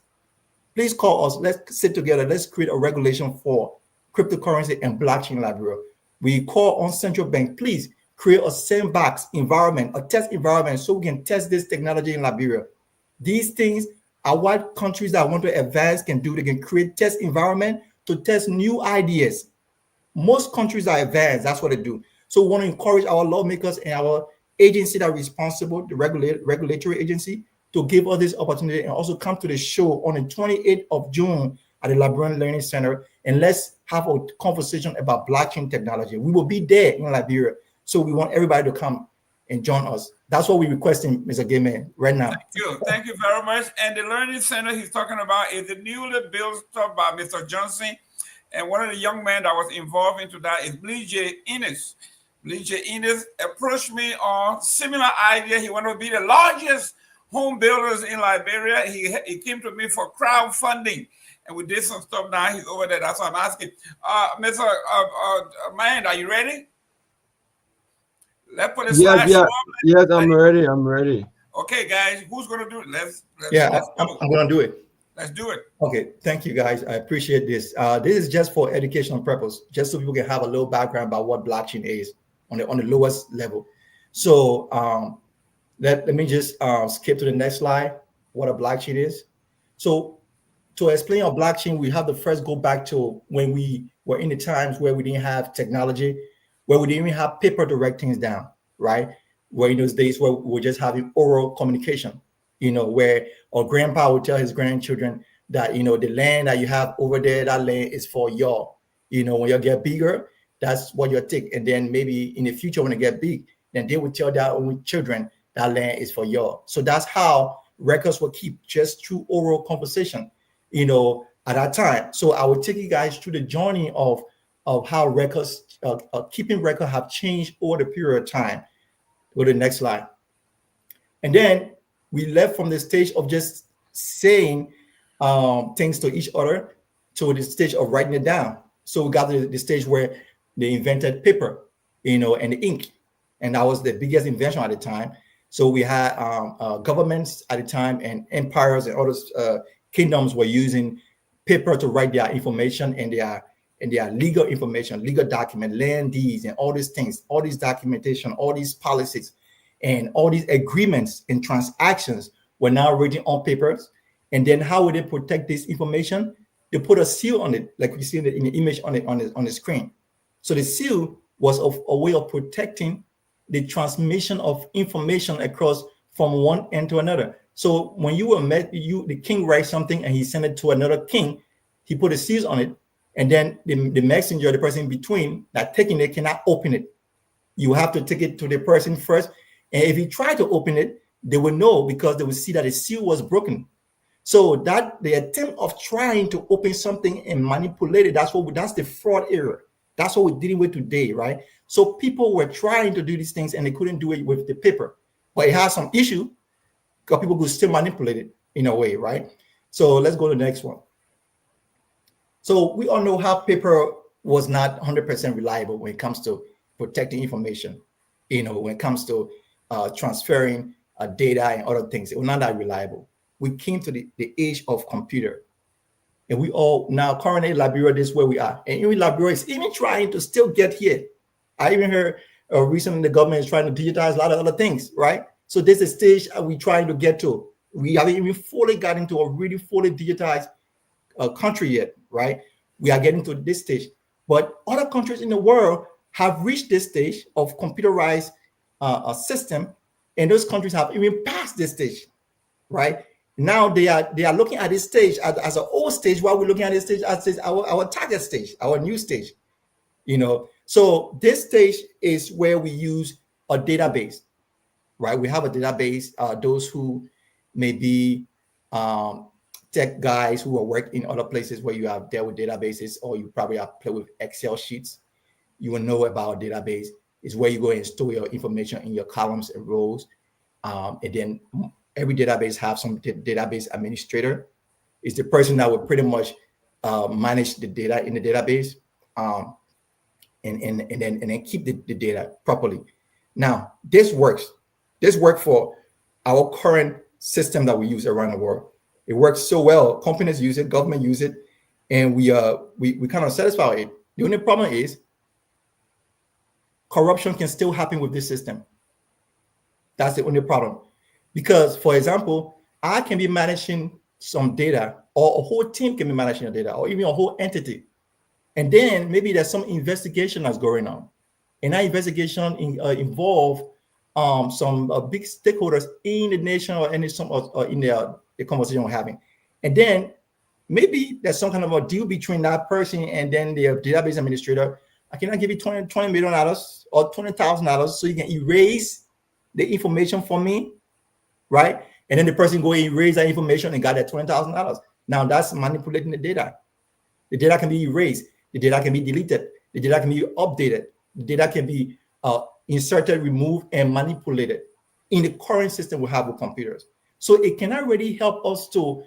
call us. Let's sit together. Let's create a regulation for cryptocurrency and blockchain in Liberia. We call on central bank, please create a sandbox environment, a test environment, so we can test this technology in Liberia. These things are what countries that want to advance can do. They can create test environment to test new ideas. Most countries are advanced. That's what they do. So we want to encourage our lawmakers and our agency that are responsible, the regulatory agency, to give us this opportunity and also come to the show on the 28th of June at the Liberian Learning Center, and let's have a conversation about blockchain technology. We will be there in Liberia, so we want everybody to come and join us. That's what we're requesting, Mr. Gaiman, right now. Thank you very much. And the Learning Center he's talking about is the newly built stuff by Mr. Johnson, and one of the young men that was involved into that is Bleejay Innes. Bleejay Innes approached me on similar idea. He wanted to be the largest home builders in Liberia. He came to me for crowdfunding, and we did some stuff. Now he's over there. That's why I'm asking. Mr. Myean, are you ready? Let's put a slide. Yes, I'm ready. Okay, guys, who's gonna do it? Let's I'm gonna do it. Let's do it. Okay, thank you guys. I appreciate this. This is just for educational purpose, just so people can have a little background about what blockchain is on the lowest level. So let me just skip to the next slide, what a blockchain is. So to explain our blockchain, we have to first go back to when we were in the times where we didn't have technology, where we didn't even have paper to write things down, right? Where in those days where we were just having oral communication, where our grandpa would tell his grandchildren that, the land that you have over there, that land is for y'all. When you get bigger, That's what you'll take. And then maybe in the future, when they get big, then they will tell their own children that land is for y'all. So that's how records were kept, just through oral conversation, at that time. So I will take you guys through the journey of how records, keeping record have changed over the period of time. Go to the next slide. And then we left from the stage of just saying things to each other to the stage of writing it down. So we got to the stage where they invented paper, and the ink. And that was the biggest invention at the time. So we had governments at the time and empires and other kingdoms were using paper to write their information and their legal information, legal document, land deeds, and all these things, all these documentation, all these policies, and all these agreements and transactions were now written on papers. And then how would they protect this information? They put a seal on it, like you see in the image on the screen. So the seal was a way of protecting the transmission of information across from one end to another. So when you were met, the king writes something and he sent it to another king, he put a seal on it, and then the messenger, the person in between that taking it, cannot open it. You have to take it to the person first. And if he tried to open it, they will know because they will see that the seal was broken. So that the attempt of trying to open something and manipulate it, that's the fraud era. That's what we're dealing with today, right? So people were trying to do these things and they couldn't do it with the paper. But it has some issue because people could still manipulate it in a way, right? So let's go to the next one. So we all know how paper was not 100% reliable when it comes to protecting information, when it comes to transferring data and other things. It was not that reliable. We came to the age of computer. And we all now currently in Liberia, this is where we are. And even Liberia is even trying to still get here. I even heard recently the government is trying to digitize a lot of other things, right? So this is a stage we're trying to get to. We haven't even fully got into a really fully digitized country yet, right? We are getting to this stage. But other countries in the world have reached this stage of computerized system, and those countries have even passed this stage, right? Now they are looking at this stage as an old stage, while we're looking at this stage as our target stage, our new stage, So this stage is where we use a database, right? We have a database. Those who may be tech guys who are working in other places where you have dealt with databases, or you probably have played with Excel sheets, you will know about a database. Is where you go and store your information in your columns and rows, and then every database have some database administrator. Is the person that will pretty much manage the data in the database, and then keep the data properly. Now this works. This works for our current system that we use around the world. It works so well. Companies use it, government use it, and we kind of satisfy it. The only problem is corruption can still happen with this system. That's the only problem. Because, for example, I can be managing some data, or a whole team can be managing the data, or even a whole entity. And then maybe there's some investigation that's going on. And that investigation involve some big stakeholders in the nation or in the conversation we're having. And then maybe there's some kind of a deal between that person and then the database administrator. I cannot give you $20 million or $20,000 so you can erase the information for me, right? And then the person go and erase that information and got that $20,000. Now that's manipulating the data. The data can be erased. The data can be deleted. The data can be updated. The data can be inserted, removed, and manipulated in the current system we have with computers. So it cannot really help us to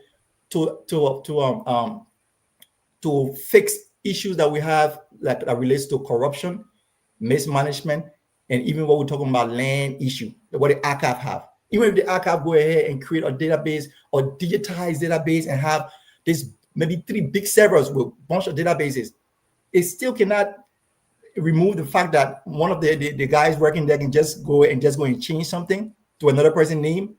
fix issues that we have that relates to corruption, mismanagement, and even what we're talking about land issue, what the archive have. Even if the archive go ahead and create a database or digitize database and have this maybe 3 big servers with a bunch of databases, it still cannot remove the fact that one of the guys working there can just go and change something to another person's name,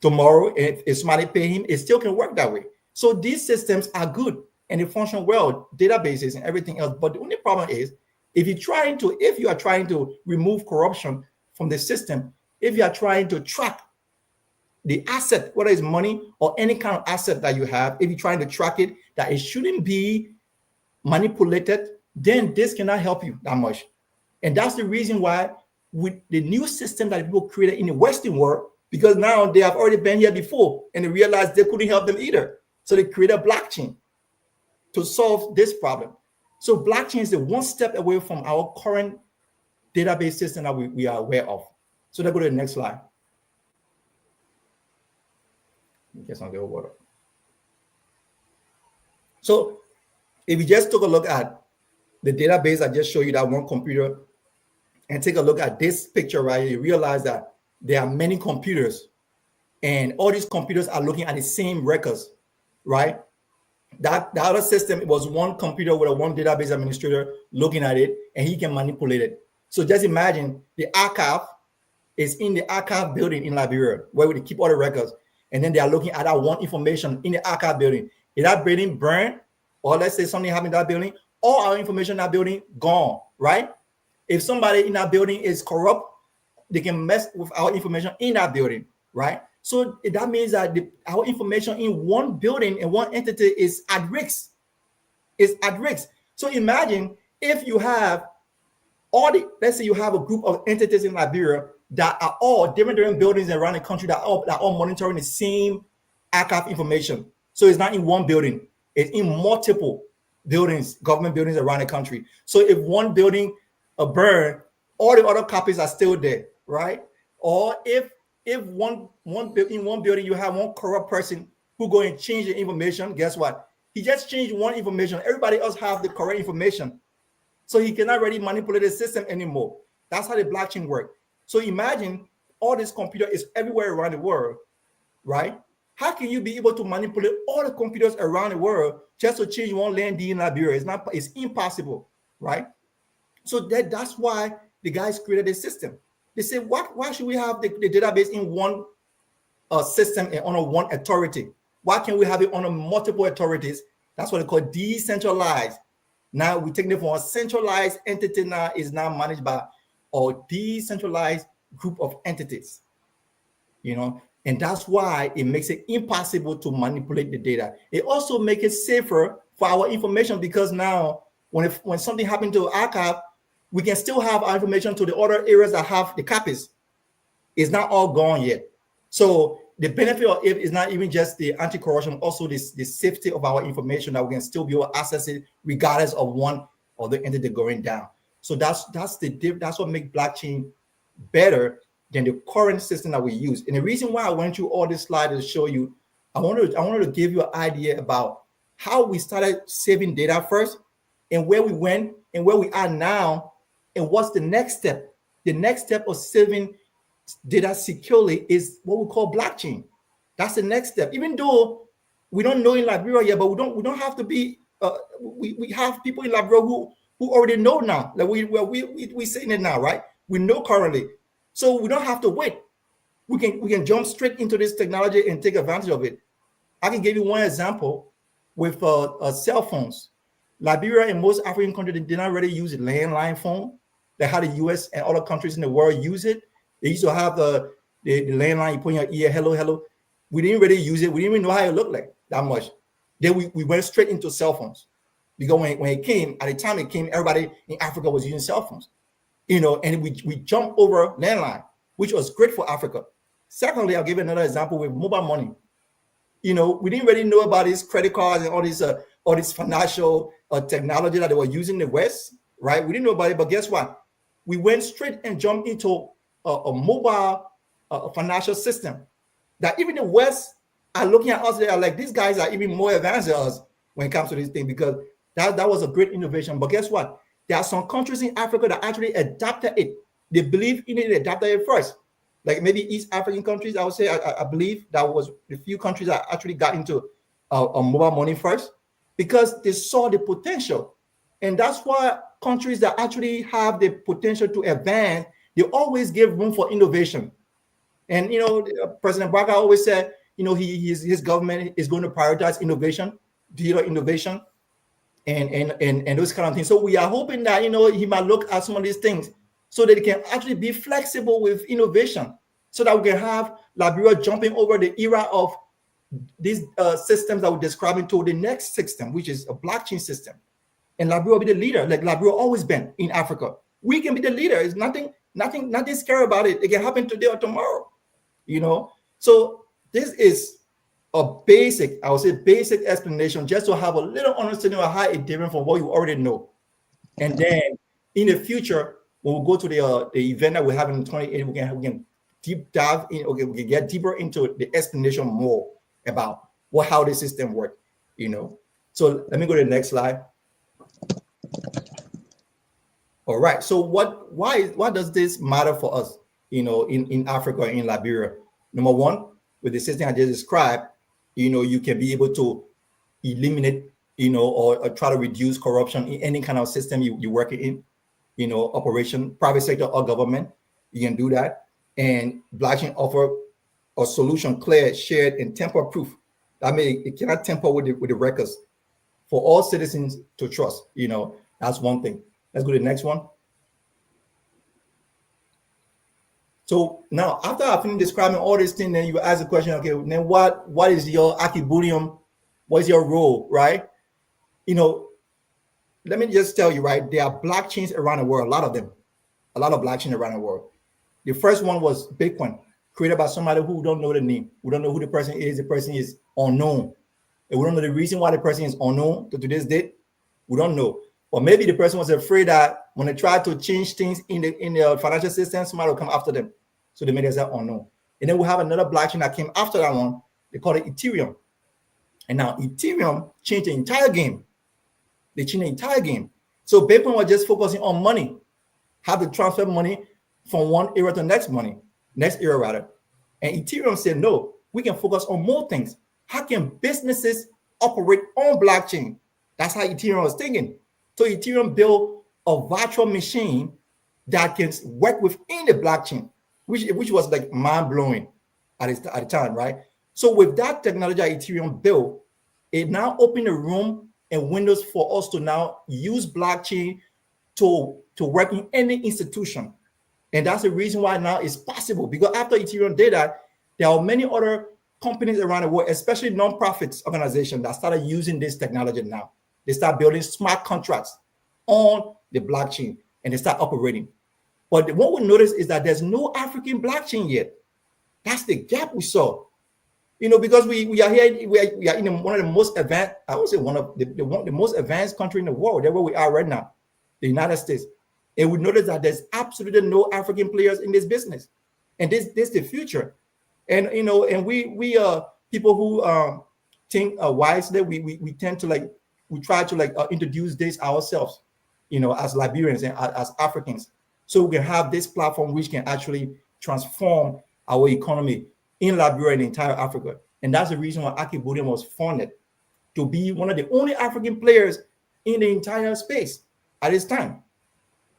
tomorrow, and if somebody pay him, it still can work that way. So these systems are good and they function well, databases and everything else. But the only problem is if you are trying to remove corruption from the system, if you are trying to track the asset, whether it's money or any kind of asset that you have, if you're trying to track it, that it shouldn't be manipulated then this cannot help you that much. And that's the reason why with the new system that people created in the Western world, because now they have already been here before and they realized they couldn't help them either. So they created a blockchain to solve this problem. So blockchain is the one step away from our current database system that we are aware of. So let's go to the next slide. Get some good water. So if you just took a look at the database, I just showed you that one computer, and take a look at this picture right here, you realize that there are many computers, and all these computers are looking at the same records, right? That the other system, it was one computer with a one database administrator looking at it, and he can manipulate it. So just imagine the archive is in the archive building in Liberia, where we keep all the records, and then they are looking at that one information in the archive building. If that building burned, or let's say something happened in that building, all our information in that building gone, right? If somebody in that building is corrupt, they can mess with our information in that building, right? So that means that our information in one building and one entity is at risk. It's at risk. So imagine if you have let's say you have a group of entities in Liberia that are all different buildings around the country that are all monitoring the same archive information. So it's not in one building, it's in multiple buildings, government buildings around the country. So if one building burn, all the other copies are still there, right? Or if in one building you have one corrupt person who go and change the information, guess what? He just changed one information. Everybody else have the correct information. So he cannot really manipulate the system anymore. That's how the blockchain works. So imagine all this computer is everywhere around the world, right? How can you be able to manipulate all the computers around the world just to change one land in Liberia? It's impossible, right? So that's why the guys created this system. They say, why should we have the database in one system and under one authority? Why can't we have it under multiple authorities? That's what they call decentralized. Now we take it from a centralized entity now is now managed by a decentralized group of entities, and that's why it makes it impossible to manipulate the data. It also makes it safer for our information, because now when something happened to archive, we can still have our information to the other areas that have the copies. It's not all gone yet. So the benefit of it is not even just the anti-corruption, also the safety of our information, that we can still be able to access it regardless of one or the entity going down. So that's what makes blockchain better than the current system that we use. And the reason why I went through all this slide is to show you, I wanted to give you an idea about how we started saving data first, and where we went and where we are now, and what's the next step. The next step of saving data securely is what we call blockchain. That's the next step. Even though we don't know in Liberia yet, but we don't have to be. We have people in Liberia who already know now. Like we saying it now, right? We know currently, so we don't have to wait. We can jump straight into this technology and take advantage of it. I can give you one example with cell phones. Liberia and most African countries, they did not really use a landline phone. Like how the US and other countries in the world use it. They used to have the landline, you put in your ear, hello, hello. We didn't really use it. We didn't even know how it looked like that much. Then we went straight into cell phones. Because when it came, at the time it came, everybody in Africa was using cell phones. And we jumped over landline, which was great for Africa. Secondly, I'll give you another example with mobile money. We didn't really know about these credit cards and all this financial technology that they were using in the West, right? We didn't know about it, but guess what? We went straight and jumped into a mobile financial system that even the West are looking at us. They are like, these guys are even more advanced than us when it comes to this thing, because that was a great innovation. But guess what? There are some countries in Africa that actually adapted it. They believe in it, they adapted it first. Like maybe East African countries, I would say, I believe that was the few countries that actually got into a mobile money first, because they saw the potential. And that's why countries that actually have the potential to advance, they always give room for innovation. And, President Barker always said, his government is going to prioritize innovation, digital innovation, and those kind of things. So we are hoping that, he might look at some of these things so that it can actually be flexible with innovation, so that we can have Liberia jumping over the era of these systems that we're describing to the next system, which is a blockchain system. and Liberia will be the leader, like Liberia always been in Africa. We can be the leader. It's nothing scary about it. It can happen today or tomorrow, you know. So this is a basic, I would say, basic explanation, just to have a little understanding of how it's different from what you already know. And then in the future, when we go to the event that we have in 28, we can deep dive in. Okay, we can get deeper into the explanation more about how the system works. You know. So let me go to the next slide. All right. So why does this matter for us? You know, in Africa, in Liberia. Number one, with the system I just described, you know, you can be able to eliminate, you know, or try to reduce corruption in any kind of system you work in, you know, operation, private sector or government. You can do that. And blockchain offer a solution clear, shared, and tamper-proof. I mean, it cannot tamper with the records for all citizens to trust. You know, that's one thing. Let's go to the next one. So now, after I finish describing all these things, then you ask the question, okay, then what is your Archibullium? What is your role, right? You know, let me just tell you, right? There are blockchains around the world, a lot of them, a lot of blockchains around the world. The first one was Bitcoin, created by somebody who don't know the name. We don't know who the person is. The person is unknown. And we don't know the reason why the person is unknown to this date. We don't know. Or maybe the person was afraid that when they tried to change things in the financial system, somebody will come after them. So they made themselves unknown. And then we have another blockchain that came after that one. They call it Ethereum. And now Ethereum changed the entire game. They changed the entire game. So Bitcoin was just focusing on money, how to transfer money from one era to next era rather. And Ethereum said, no, we can focus on more things. How can businesses operate on blockchain? That's how Ethereum was thinking. So Ethereum built a virtual machine that can work within the blockchain, which was like mind-blowing at the time, right? So with that technology that Ethereum built, it now opened the room and windows for us to now use blockchain to work in any institution. And that's the reason why now it's possible, because after Ethereum did that, there are many other companies around the world, especially non-profits organizations, that started using this technology now. They start building smart contracts on the blockchain and they start operating. But what we notice is that there's no African blockchain yet. That's the gap we saw. You know, because we are here, we are in one of the most advanced, I would say one of the most advanced country in the world. That's where we are right now, the United States. And we notice that there's absolutely no African players in this business. And this is the future. And, you know, and we are people who think wisely. We tend to we try to introduce this ourselves, you know, as Liberians and as Africans. So we can have this platform which can actually transform our economy in Liberia and entire Africa. And that's the reason why Archibullium was founded, to be one of the only African players in the entire space at this time.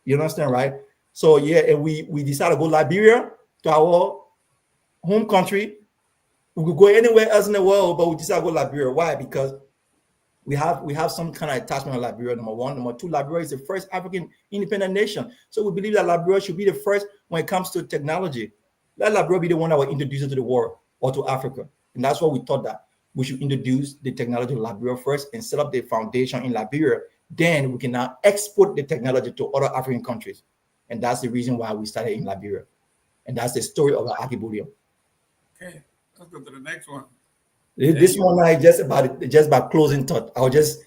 You understand, right? So yeah, and we decided to go Liberia, to our home country. We could go anywhere else in the world, but we decided to go Liberia. Why? Because we have some kind of attachment to Liberia, number one. Number two, Liberia is the first African independent nation. So we believe that Liberia should be the first when it comes to technology. Let Liberia be the one that will introduce it to the world or to Africa. And that's why we thought that we should introduce the technology to Liberia first and set up the foundation in Liberia. Then we can now export the technology to other African countries. And that's the reason why we started in Liberia. And that's the story of Archibullium. Okay, let's go to the next one. This one I just about closing thought. I just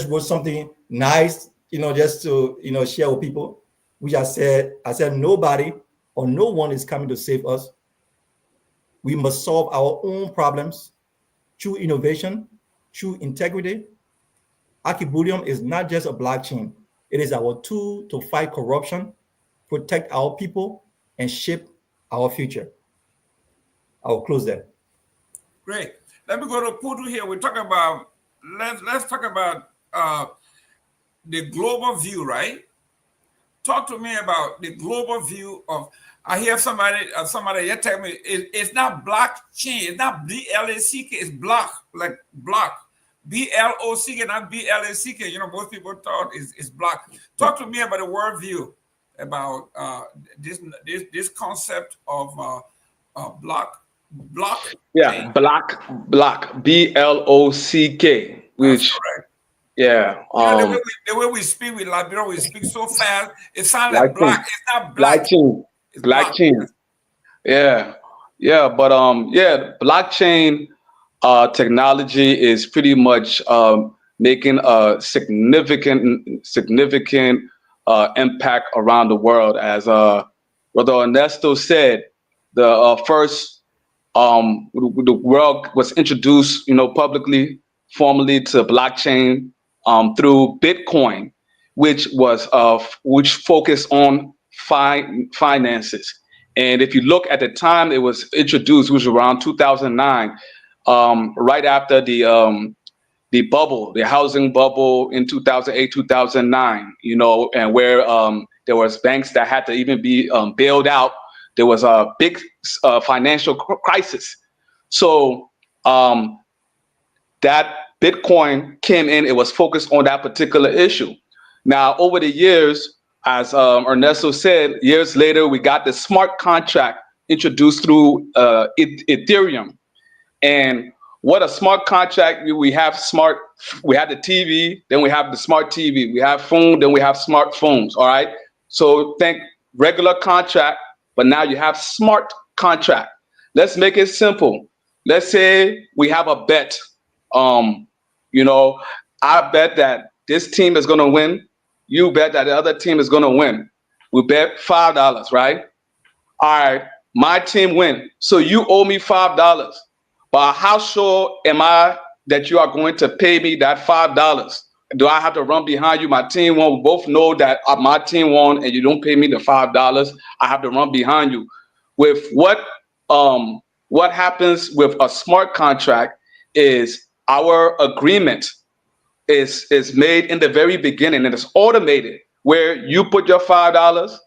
wrote something nice, you know, just to, you know, share with people, which I said nobody or no one is coming to save us. We must solve our own problems through innovation, through integrity. Archibullium is not just a blockchain. It is our tool to fight corruption, protect our people, and shape our future. I will close there. Great. Let me go to Putu here. We talk about, let's talk about the global view, right? Talk to me about the global view of, I hear somebody here tell me it's not blockchain, it's not B-L-A-C-K, it's block, like block. B-L-O-C-K, not B-L-A-C-K. You know, most people thought it's block. Talk to me about the world view, about this concept of block. Yeah, block, B-L-O-C-K, which Yeah. You know, the way we speak with Liberia, we speak so fast. It sounds like Blockchain. black. It's not black. Blockchain. It's black. Blockchain. Yeah. Yeah. But yeah, blockchain technology is pretty much making a significant impact around the world. As Brother Ernesto said, the first the world was introduced, publicly, formally to blockchain through Bitcoin, which focused on finances. And if you look at the time it was introduced, it was around 2009, right after the bubble, the housing bubble in 2008, 2009, and where there was banks that had to even be bailed out. There was a big financial crisis. So that Bitcoin came in, it was focused on that particular issue. Now, over the years, as Ernesto said, years later, we got the smart contract introduced through Ethereum. And what a smart contract, we have the TV, then we have the smart TV, we have phone, then we have smartphones, all right? So think regular contract, but now you have smart contract. Let's make it simple. Let's say we have a bet. I bet that this team is gonna win. You bet that the other team is gonna win. We bet $5, right? All right, my team win. So you owe me $5. But how sure am I that you are going to pay me that $5? Do I have to run behind you? My team won. We both know that my team won, and you don't pay me the $5. I have to run behind you. With what happens with a smart contract is our agreement is made in the very beginning, and it's automated, where you put your $5,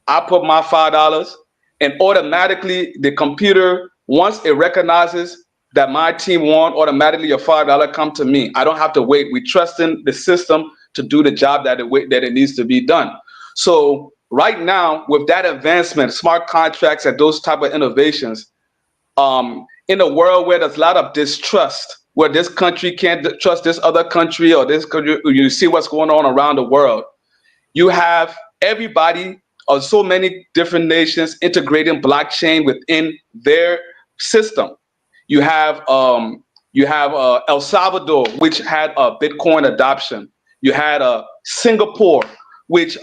I put my $5, and automatically the computer, once it recognizes that my team won, automatically your $5 come to me. I don't have to wait. We trust in the system to do the job that it needs to be done. So right now, with that advancement, smart contracts and those type of innovations, in a world where there's a lot of distrust, where this country can't trust this other country, or this country, you see what's going on around the world. You have everybody, or so many different nations, integrating blockchain within their system. You have El Salvador, which had a Bitcoin adoption. You had Singapore, which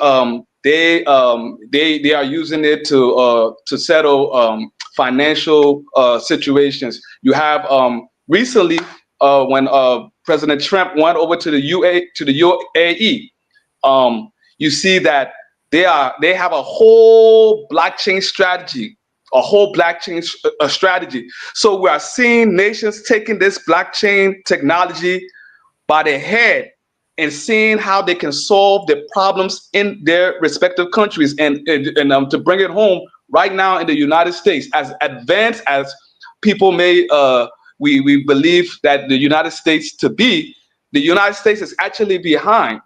they are using it to settle financial situations. You have recently when President Trump went over to the UAE, you see that they have a whole blockchain strategy. Strategy. So we are seeing nations taking this blockchain technology by the head and seeing how they can solve the problems in their respective countries. And to bring it home, right now in the United States, as advanced as people may we believe that the United States to be, the United States is actually behind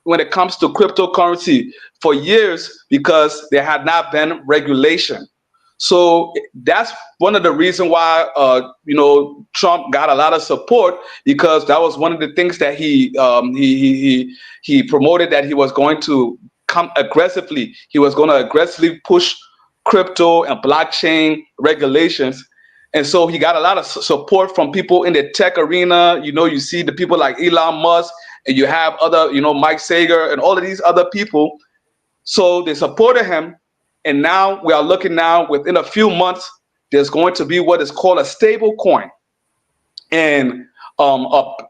when it comes to cryptocurrency for years because there had not been regulation. So that's one of the reasons why Trump got a lot of support, because that was one of the things that he promoted, that he was going to come aggressively. He was going to aggressively push crypto and blockchain regulations. And so he got a lot of support from people in the tech arena. You see the people like Elon Musk, and you have other, Mike Sager and all of these other people. So they supported him. And now we are looking within a few months, there's going to be what is called a stable coin. And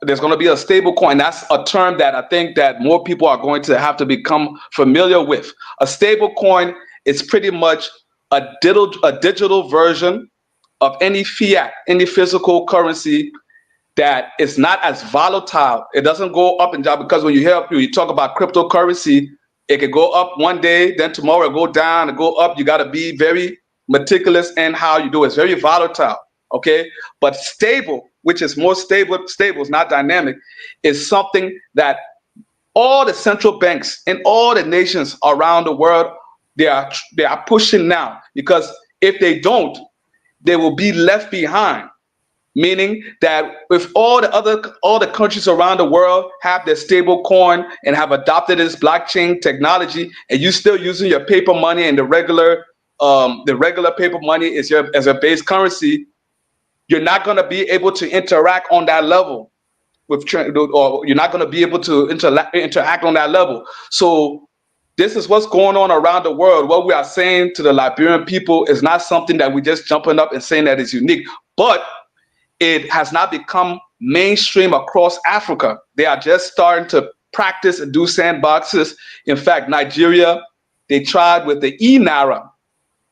there's going to be a stable coin. That's a term that I think that more people are going to have to become familiar with. A stable coin is pretty much a digital version of any fiat, any physical currency that is not as volatile. It doesn't go up and down, because when you talk about cryptocurrency, it could go up one day, then tomorrow it go down and go up. You got to be very meticulous in how you do it. It's very volatile, okay? But stable, which is more stable, is not dynamic, is something that all the central banks in all the nations around the world, they are pushing now, because if they don't, they will be left behind. meaning that if all the countries around the world have their stable coin and have adopted this blockchain technology, and you still using your paper money and the regular paper money is as a base currency, you're not going to be able to interact on that level or you're not going to be able to interact on that level. So this is what's going on around the world. What we are saying to the Liberian people is not something that we're just jumping up and saying that is unique, but it has not become mainstream across Africa. They are just starting to practice and do sandboxes. In fact, Nigeria, they tried with the e-Naira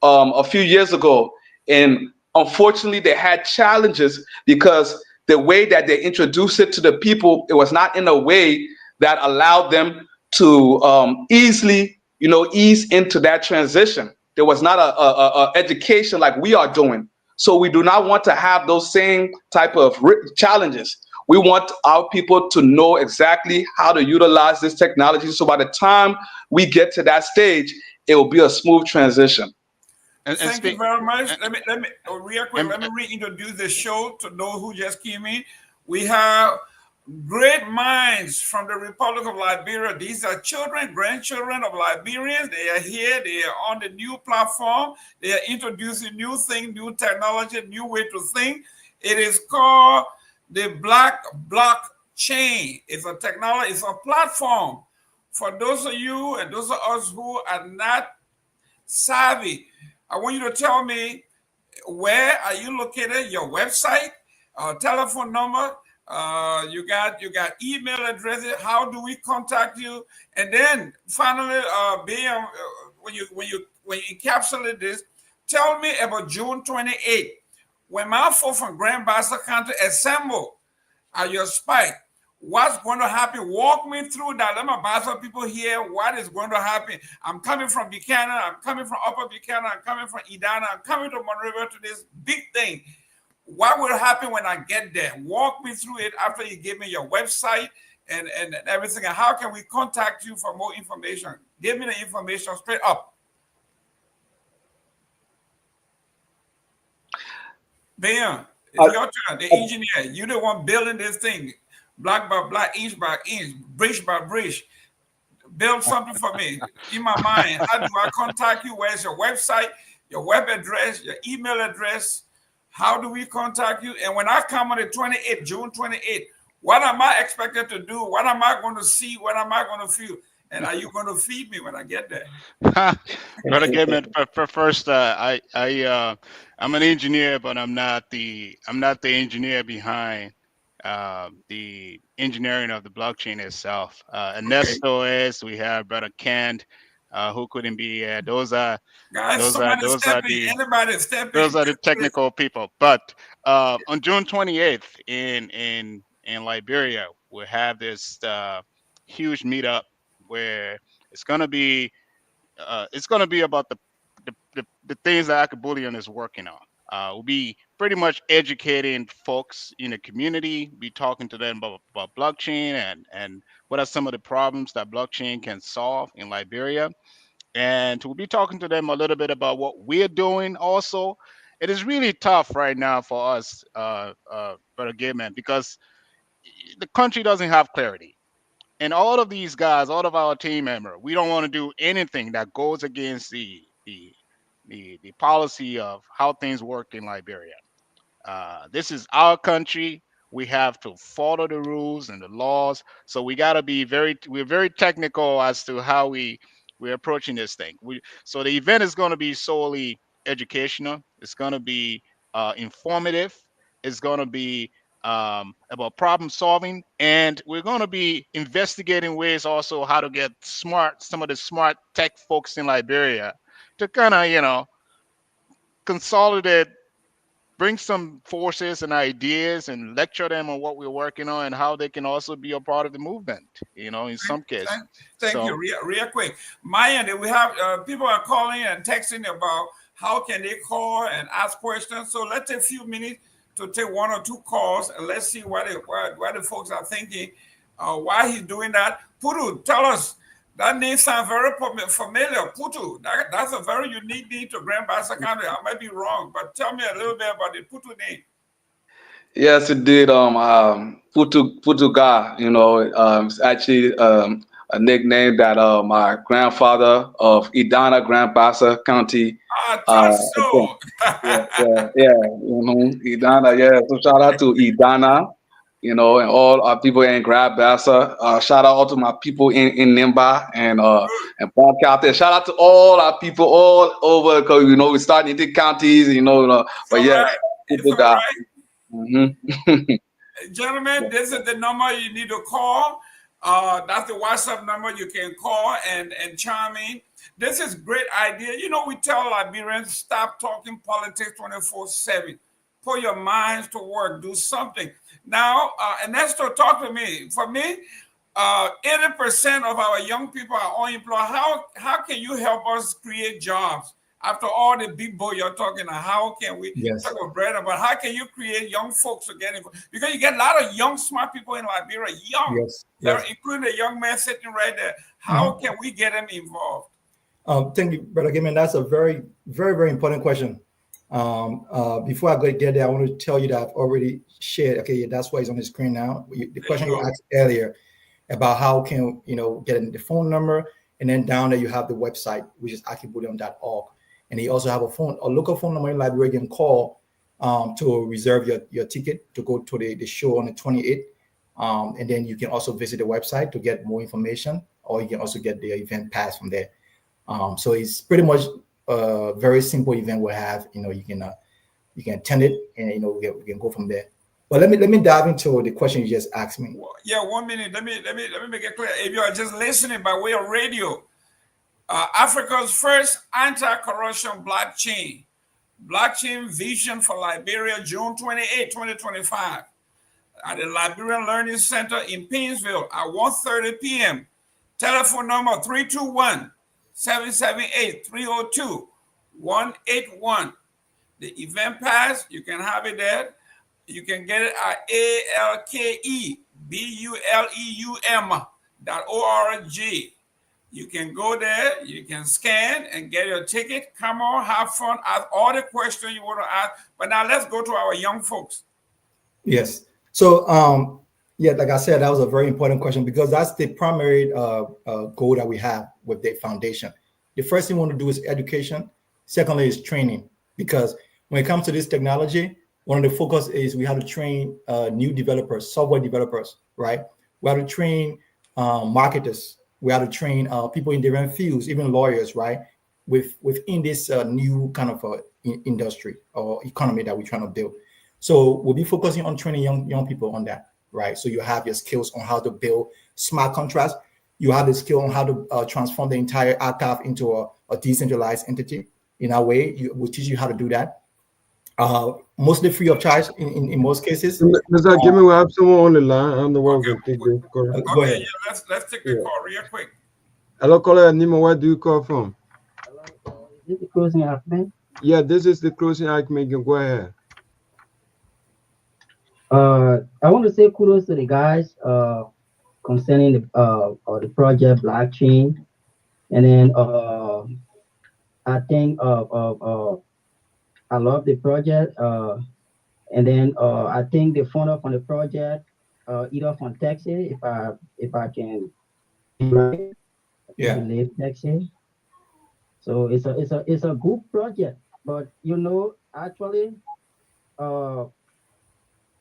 a few years ago, and unfortunately they had challenges because the way that they introduced it to the people, it was not in a way that allowed them to easily, ease into that transition. There was not a education like we are doing. So we do not want to have those same type of challenges. We want our people to know exactly how to utilize this technology. So by the time we get to that stage, it will be a smooth transition. Thank you very much. Let me real quick. Let me reintroduce the show to those who just came in. We have great minds from the Republic of Liberia. These are children, grandchildren of Liberians. They are here. They are on the new platform. They are introducing new things, new technology, new way to think. It is called the Black Blockchain. It's a technology. It's a platform for those of you and those of us who are not savvy. I want you to tell me, where are you located? Your website, telephone number. You got email addresses. How do we contact you? And then finally, when you encapsulate this, tell me about June 28th, when my folks from Grand Bassa County assemble at your spike. What's going to happen? Walk me through that. Let my Bassa people hear what is going to happen. I'm coming from Buchanan. I'm coming from Upper Buchanan. I'm coming from Edana. I'm coming to Monrovia to this big thing. What will happen when I get there? Walk me through it after you give me your website and everything. And how can we contact you for more information? Give me the information straight up. Ben, it's your turn. The engineer, you the one building this thing. Block by block, inch by inch, bridge by bridge. Build something for me in my mind. How do I contact you? Where's your website, your web address, your email address? How do we contact you? And when I come on the 28th, June 28th, what am I expected to do? What am I going to see? What am I going to feel? And are you going to feed me when I get there? Brother Gibman, first, I'm an engineer, but I'm not the engineer behind the engineering of the blockchain itself. Ernesto is. We have Brother Kent, who couldn't be here. Those are the technical people. But on June 28th in Liberia, we'll have this huge meetup where it's gonna be about the things that Bullion is working on. We'll be pretty much educating folks in the community, be talking to them about blockchain and what are some of the problems that blockchain can solve in Liberia. And we'll be talking to them a little bit about what we're doing also. It is really tough right now for us, Brother Gibman, because the country doesn't have clarity. And all of these guys, all of our team members, we don't want to do anything that goes against the policy of how things work in Liberia. This is our country. We have to follow the rules and the laws. So we got to be we're very technical as to how we're approaching this thing. So the event is going to be solely educational. It's going to be informative. It's going to be about problem solving, and we're going to be investigating ways also how to get some of the smart tech folks in Liberia to kind of, consolidate, bring some forces and ideas and lecture them on what we're working on and how they can also be a part of the movement, in some cases. Thank you. Real quick. Myean, we have people are calling and texting about how can they call and ask questions. So let's take a few minutes to take one or two calls and let's see what the folks are thinking, why he's doing that. Putu, tell us. That name sounds very familiar. Putu, that's a very unique name to Grand Bassa County. I might be wrong, but tell me a little bit about the Putu name. Yes, it did. Putuga, it's actually a nickname that my grandfather of Idana, Grand Bassa County. I thought so. Idana, yeah. So shout out to Idana, and all our people in Grand Bassa. Shout out to my people in Nimba and back out there. Shout out to all our people all over, because we're starting in the counties, but All yeah, right. It's all Putuga. right. Mm-hmm. Gentlemen, this is the number you need to call. That's the WhatsApp number you can call and chime in. This is great idea. We tell Liberians, stop talking politics 24/7. Put your minds to work. Do something. Now, Ernesto, talk to me. For me, 80% of our young people are unemployed. How can you help us create jobs? After all the big boy you're talking about, how can we talk about bread? But how can you create young folks to get involved? Because you get a lot of young, smart people in Liberia, including the young man sitting right there. How can we get them involved? Thank you, Brother Gaiman. That's a very, very, very important question. Before I get there, I want to tell you that I've already shared. Okay, that's why it's on the screen now. The question you asked earlier about how can get the phone number, and then down there you have the website, which is akibullion.org. And you also have a local phone number in Liberia you can call to reserve your ticket to go to the show on the 28th. And then you can also visit the website to get more information, or you can also get the event pass from there. So it's pretty much a very simple event we'll have. You can attend it, and we can go from there. But let me dive into the question you just asked me. Yeah, 1 minute. Let me make it clear. If you are just listening by way of radio, Africa's first anti-corruption blockchain vision for Liberia, June 28, 2025, at the Liberian Learning Center in Painesville at 1:30 p.m. Telephone number 321-778-302-181. The event pass, you can have it there. You can get it at alkebuleum.org. You can go there, you can scan and get your ticket. Come on, have fun, ask all the questions you want to ask. But now let's go to our young folks. Yes. So, like I said, that was a very important question, because that's the primary goal that we have with the foundation. The first thing we want to do is education. Secondly is training, because when it comes to this technology, one of the focus is we have to train new developers, software developers, right? We have to train marketers. We have to train people in different fields, even lawyers, right? Within this new kind of industry or economy that we're trying to build. So we'll be focusing on training young people on that, right? So you have your skills on how to build smart contracts. You have the skill on how to transform the entire archive into a decentralized entity. In our way, we'll teach you how to do that. Mostly free of charge in most cases. Mr. Give me, we have someone on the line. I'm the one who can take the call. Go ahead. Yeah, let's take the call real quick. Hello, caller Nima. Where do you call from? Is this the closing argument? Yeah, this is the closing argument. You can go ahead. I want to say kudos to the guys concerning the project blockchain, and then I think I love the project, and then I think the founder from the project, either from Texas, if I can, right? Yeah. Live Texas. So it's a good project, but actually,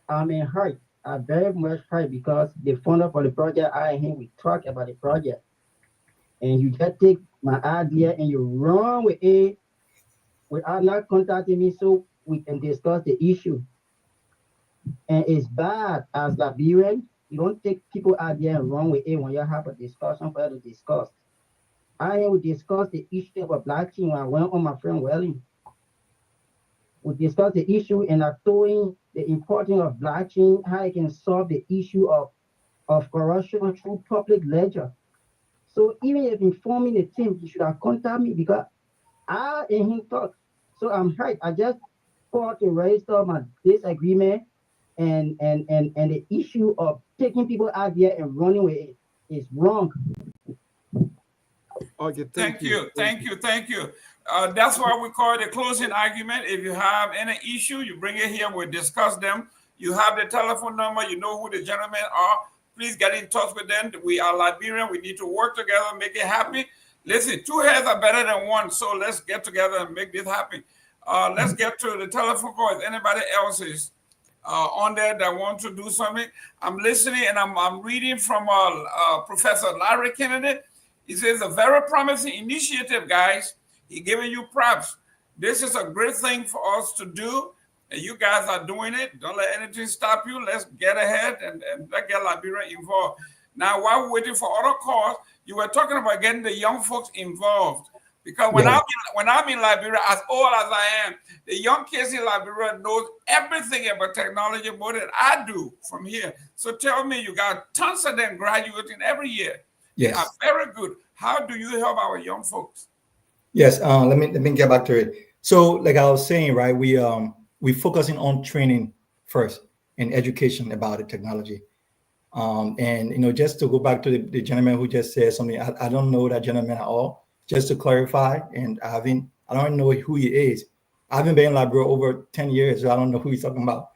I'm in hurt. I'm very much hurt because the founder for the project, I and him, we talk about the project, and you just take my idea and you run with it without not contacting me so we can discuss the issue. And it's bad as Liberian. You don't take people idea and run with it when you have a discussion for you to discuss. I will discuss the issue of a blockchain when I went on my friend Welling. We discussed the issue, and I told him the importance of blockchain, how it can solve the issue of corruption through public ledger. So even if informing the team, you should have contacted me because I and him talk. So I'm hurt. I just called to register my disagreement and the issue of taking people out there and running with it is wrong. Okay, Thank you. That's why we call it a closing argument. If you have any issue, you bring it here, we'll discuss them. You have the telephone number. You know who the gentlemen are. Please get in touch with them. We are Liberian. We need to work together, make it happen. Listen, two heads are better than one, so let's get together and make this happen. Let's get to the telephone call. If anybody else is on there that want to do something, I'm listening, and I'm reading from Professor Larry Kennedy. He says, a very promising initiative, guys. He giving you props. This is a great thing for us to do, and you guys are doing it. Don't let anything stop you. Let's get ahead and let's get Liberia involved. Now, while we're waiting for other calls, you were talking about getting the young folks involved. Because when I'm in Liberia, as old as I am, the young kids in Liberia knows everything about technology more than I do from here. So tell me, you got tons of them graduating every year. Yes. They are very good. How do you help our young folks? Yes, let me get back to it. So, like I was saying, right, we focusing on training first and education about the technology. And just to go back to the gentleman who just said something, I don't know that gentleman at all. Just to clarify, and I don't know who he is. I haven't been in Liberia over 10 years, so I don't know who he's talking about.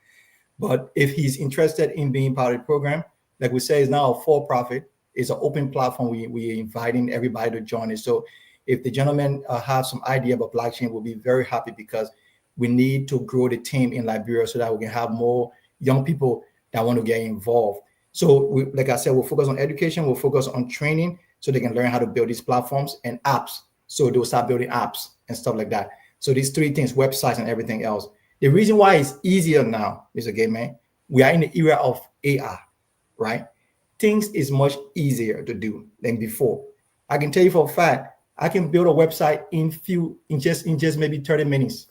But if he's interested in being part of the program, like we say, it's now a for-profit. It's an open platform. We're inviting everybody to join it. So if the gentleman has some idea about blockchain, we'll be very happy, because we need to grow the team in Liberia so that we can have more young people that want to get involved. So like I said, we'll focus on education. We'll focus on training so they can learn how to build these platforms and apps. So they'll start building apps and stuff like that. So these three things, websites and everything else. The reason why it's easier now is, again, man, we are in the era of AI, right? Things is much easier to do than before. I can tell you for a fact, I can build a website in just maybe 30 minutes.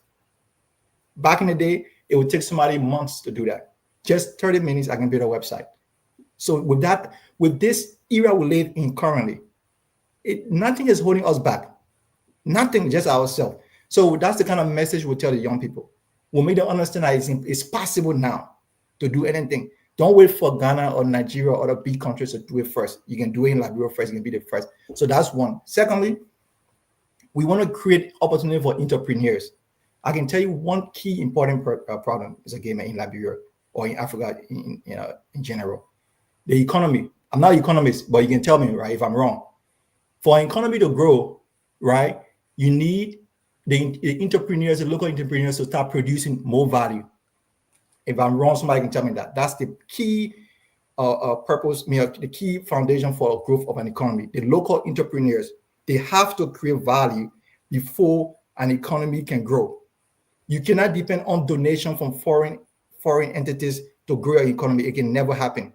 Back in the day, it would take somebody months to do that. Just 30 minutes, I can build a website. So with this era we live in currently, nothing is holding us back. Nothing, just ourselves. So that's the kind of message we tell the young people. We'll make them understand that it's possible now to do anything. Don't wait for Ghana or Nigeria or other big countries to do it first. You can do it in Liberia first. You can be the first. So that's one. Secondly, we want to create opportunity for entrepreneurs. I can tell you one key important problem is, again, in Liberia or in Africa in general. The economy. I'm not an economist, but you can tell me, right, if I'm wrong. For an economy to grow, right, you need the entrepreneurs, the local entrepreneurs, to start producing more value. If I'm wrong, somebody can tell me that. That's the key purpose, the key foundation for growth of an economy. The local entrepreneurs, they have to create value before an economy can grow. You cannot depend on donation from foreign entities to grow your economy. It can never happen.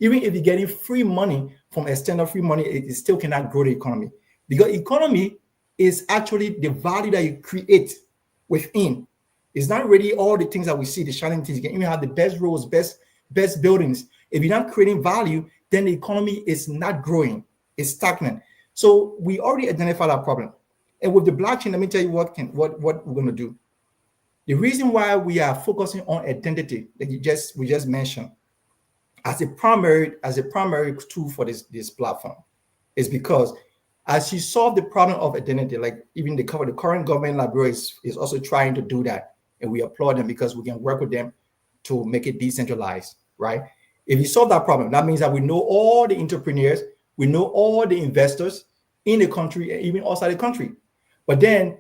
Even if you're getting free money from external free money, it still cannot grow the economy, because economy is actually the value that you create within. It's not really all the things that we see, the shining things. You can even have the best roads, best buildings. If you're not creating value, then the economy is not growing. It's stagnant. So we already identified our problem. And with the blockchain, let me tell you what we're going to do. The reason why we are focusing on identity that we just mentioned as a primary tool for this platform is because as you solve the problem of identity, like even the current government Liberia is also trying to do that. And we applaud them because we can work with them to make it decentralized, right? If you solve that problem, that means that we know all the entrepreneurs, we know all the investors in the country and even outside the country. But then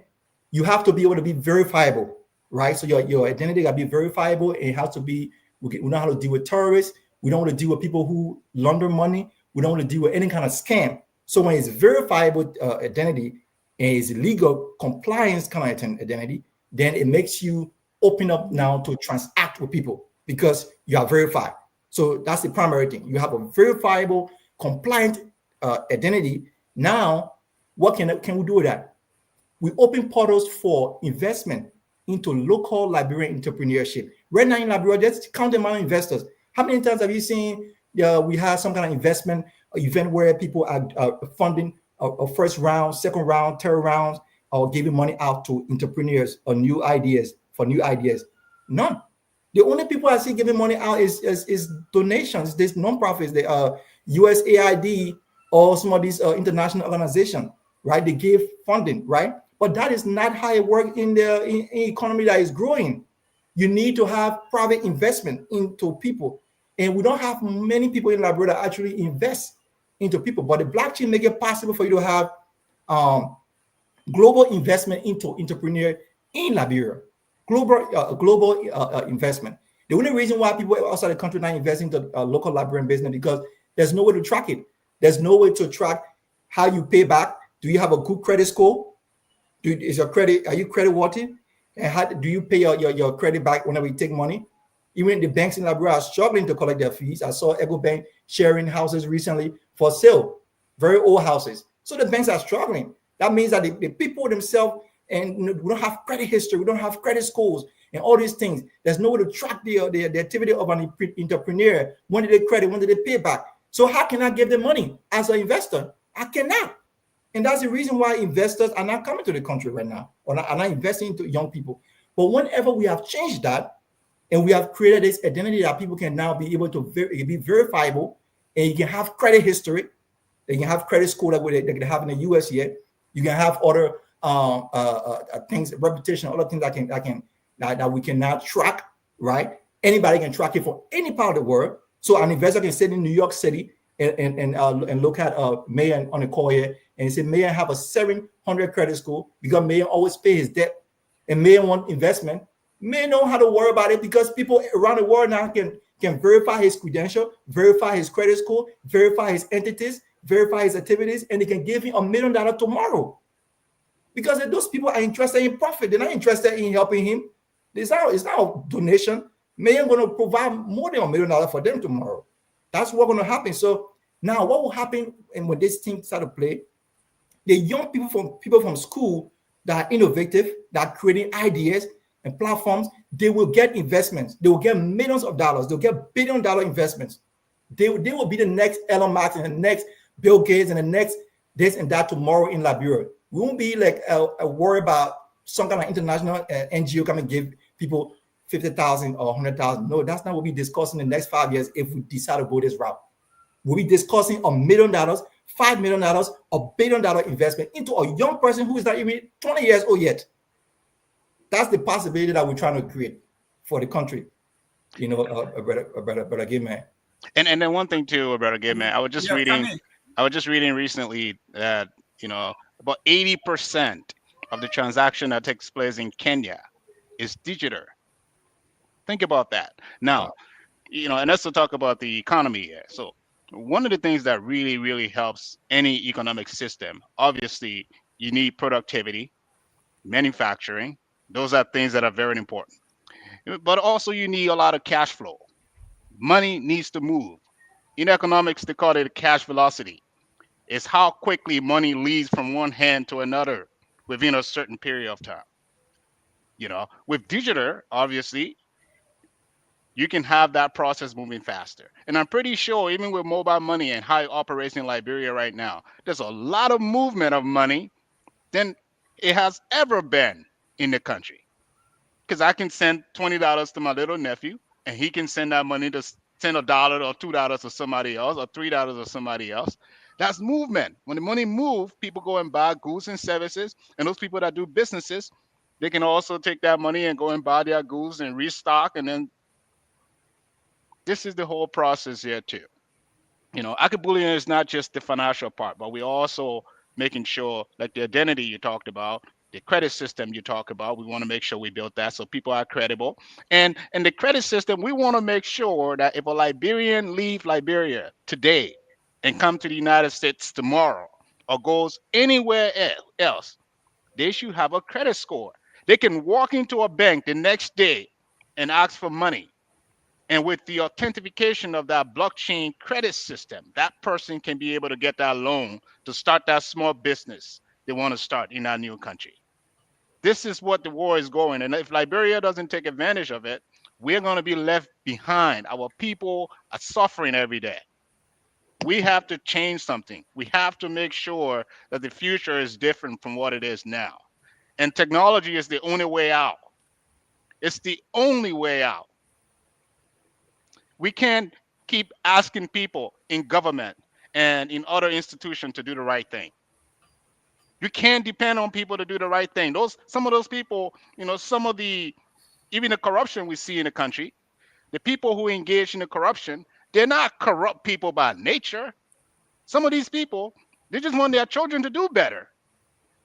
you have to be able to be verifiable, right? So your identity got to be verifiable. It has to be, we know how to deal with terrorists. We don't want to deal with people who launder money. We don't want to deal with any kind of scam. So when it's verifiable identity and it's legal compliance kind of identity, then it makes you open up now to transact with people because you are verified. So that's the primary thing. You have a verifiable, compliant identity. Now, what can we do with that? We open portals for investment into local Liberian entrepreneurship. Right now in Liberia, just count the amount of investors. How many times have you seen we have some kind of investment event where people are funding a first round, second round, third round, or giving money out to entrepreneurs or new ideas? None. The only people I see giving money out is donations. There's non-profits, the USAID or some of these international organizations, right? They give funding, right? But that is not how it works in the economy that is growing. You need to have private investment into people. And we don't have many people in Liberia that actually invest into people. But the blockchain make it possible for you to have global investment into entrepreneur in Liberia. Global investment. The only reason why people outside the country not investing into local Liberian business because there's no way to track it. There's no way to track how you pay back. Do you have a good credit score? Are you credit worthy? And how do you pay your credit back whenever you take money? Even the banks in Liberia are struggling to collect their fees. I saw Echo Bank sharing houses recently for sale, very old houses. So the banks are struggling. That means that the people themselves, and we don't have credit history, we don't have credit scores, and all these things. There's no way to track the activity of an entrepreneur. When did they credit? When did they pay back? So how can I give them money as an investor? I cannot. And that's the reason why investors are not coming to the country right now, or are not investing into young people. But whenever we have changed that, and we have created this identity that people can now be able to be verifiable, and you can have credit history, they can have credit score that they can have in the US here. You can have other things, reputation, other things that we can now track, right? Anybody can track it for any part of the world. So an investor can sit in New York City and look at Myean on the call here and say Myean have a 700 credit score because Myean always pay his debt, and Myean want investment. Myean know how to worry about it because people around the world now can verify his credential, verify his credit score, verify his entities, verify his activities, and they can give him $1 million tomorrow. Because those people are interested in profit. They're not interested in helping him. It's not a donation. Myean going to provide more than $1 million for them tomorrow. That's what's going to happen. So now what will happen and when this thing start to play? The young people from school that are innovative, that are creating ideas and platforms, they will get investments. They will get millions of dollars. They'll get billion-dollar investments. They will be the next Elon Musk and the next Bill Gates and the next this and that tomorrow in Liberia. We won't be like a worry about some kind of international NGO come and give people 50,000 or 100,000. No, that's not what we're discussing in the next 5 years if we decide to go this route. We'll be discussing $1 million, $5 million, $1 billion investment into a young person who is not even 20 years old yet. That's the possibility that we're trying to create for the country. You know, a better game, man. And then one thing too, brother Gay man, I was just reading recently that about 80% of the transaction that takes place in Kenya is digital. Think about that. Now, and let's talk about the economy here. So one of the things that really, really helps any economic system, obviously, you need productivity, manufacturing. Those are things that are very important. But also you need a lot of cash flow. Money needs to move. In economics, they call it cash velocity. It's how quickly money leaves from one hand to another within a certain period of time. With digital, obviously, you can have that process moving faster. And I'm pretty sure even with mobile money and how it operates in Liberia right now, there's a lot of movement of money than it has ever been in the country. Because I can send $20 to my little nephew, and he can send that money to send $1 or $2 to somebody else or $3 to somebody else. That's movement. When the money moves, people go and buy goods and services. And those people that do businesses, they can also take that money and go and buy their goods and restock. And then this is the whole process here too. Bullion is not just the financial part, but we're also making sure, like the identity you talked about, the credit system you talk about, we want to make sure we build that so people are credible. And the credit system, we want to make sure that if a Liberian leave Liberia today and come to the United States tomorrow or goes anywhere else, they should have a credit score. They can walk into a bank the next day and ask for money. And with the authentication of that blockchain credit system, that person can be able to get that loan to start that small business they want to start in that new country. This is what the war is going. And if Liberia doesn't take advantage of it, we're going to be left behind. Our people are suffering every day. We have to change something. We have to make sure that the future is different from what it is now. And technology is the only way out. It's the only way out. We can't keep asking people in government and in other institutions to do the right thing. You can't depend on people to do the right thing. Some of those people, some of the even the corruption we see in the country, the people who engage in the corruption, they're not corrupt people by nature. Some of these people, they just want their children to do better.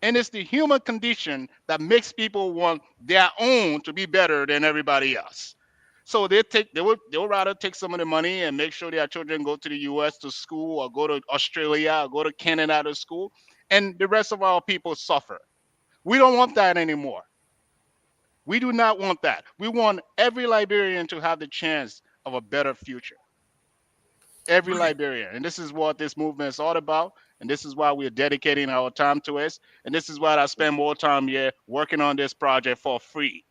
And it's the human condition that makes people want their own to be better than everybody else. So they'll rather take some of the money and make sure their children go to the US to school, or go to Australia, or go to Canada to school, and the rest of our people suffer. We don't want that anymore. We do not want that. We want every Liberian to have the chance of a better future. Every Liberian. And this is what this movement is all about. And this is why we're dedicating our time to it. And this is why I spend more time here working on this project for free.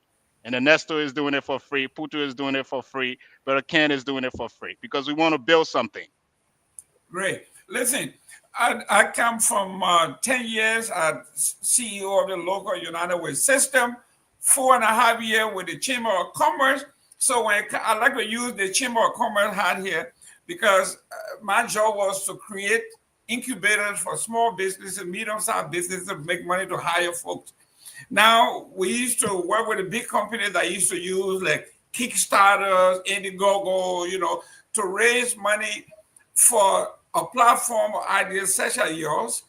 And Ernesto is doing it for free. Putu is doing it for free. Brother Ken is doing it for free. Because we want to build something. Great. Listen, I come from 10 years as CEO of the local United Way system, 4.5 years with the Chamber of Commerce. So when I like to use the Chamber of Commerce hat here, because my job was to create incubators for small businesses, medium-sized businesses to make money to hire folks. Now, we used to work with the big companies that used to use like Kickstarters, Indiegogo, to raise money for a platform or ideas such as yours.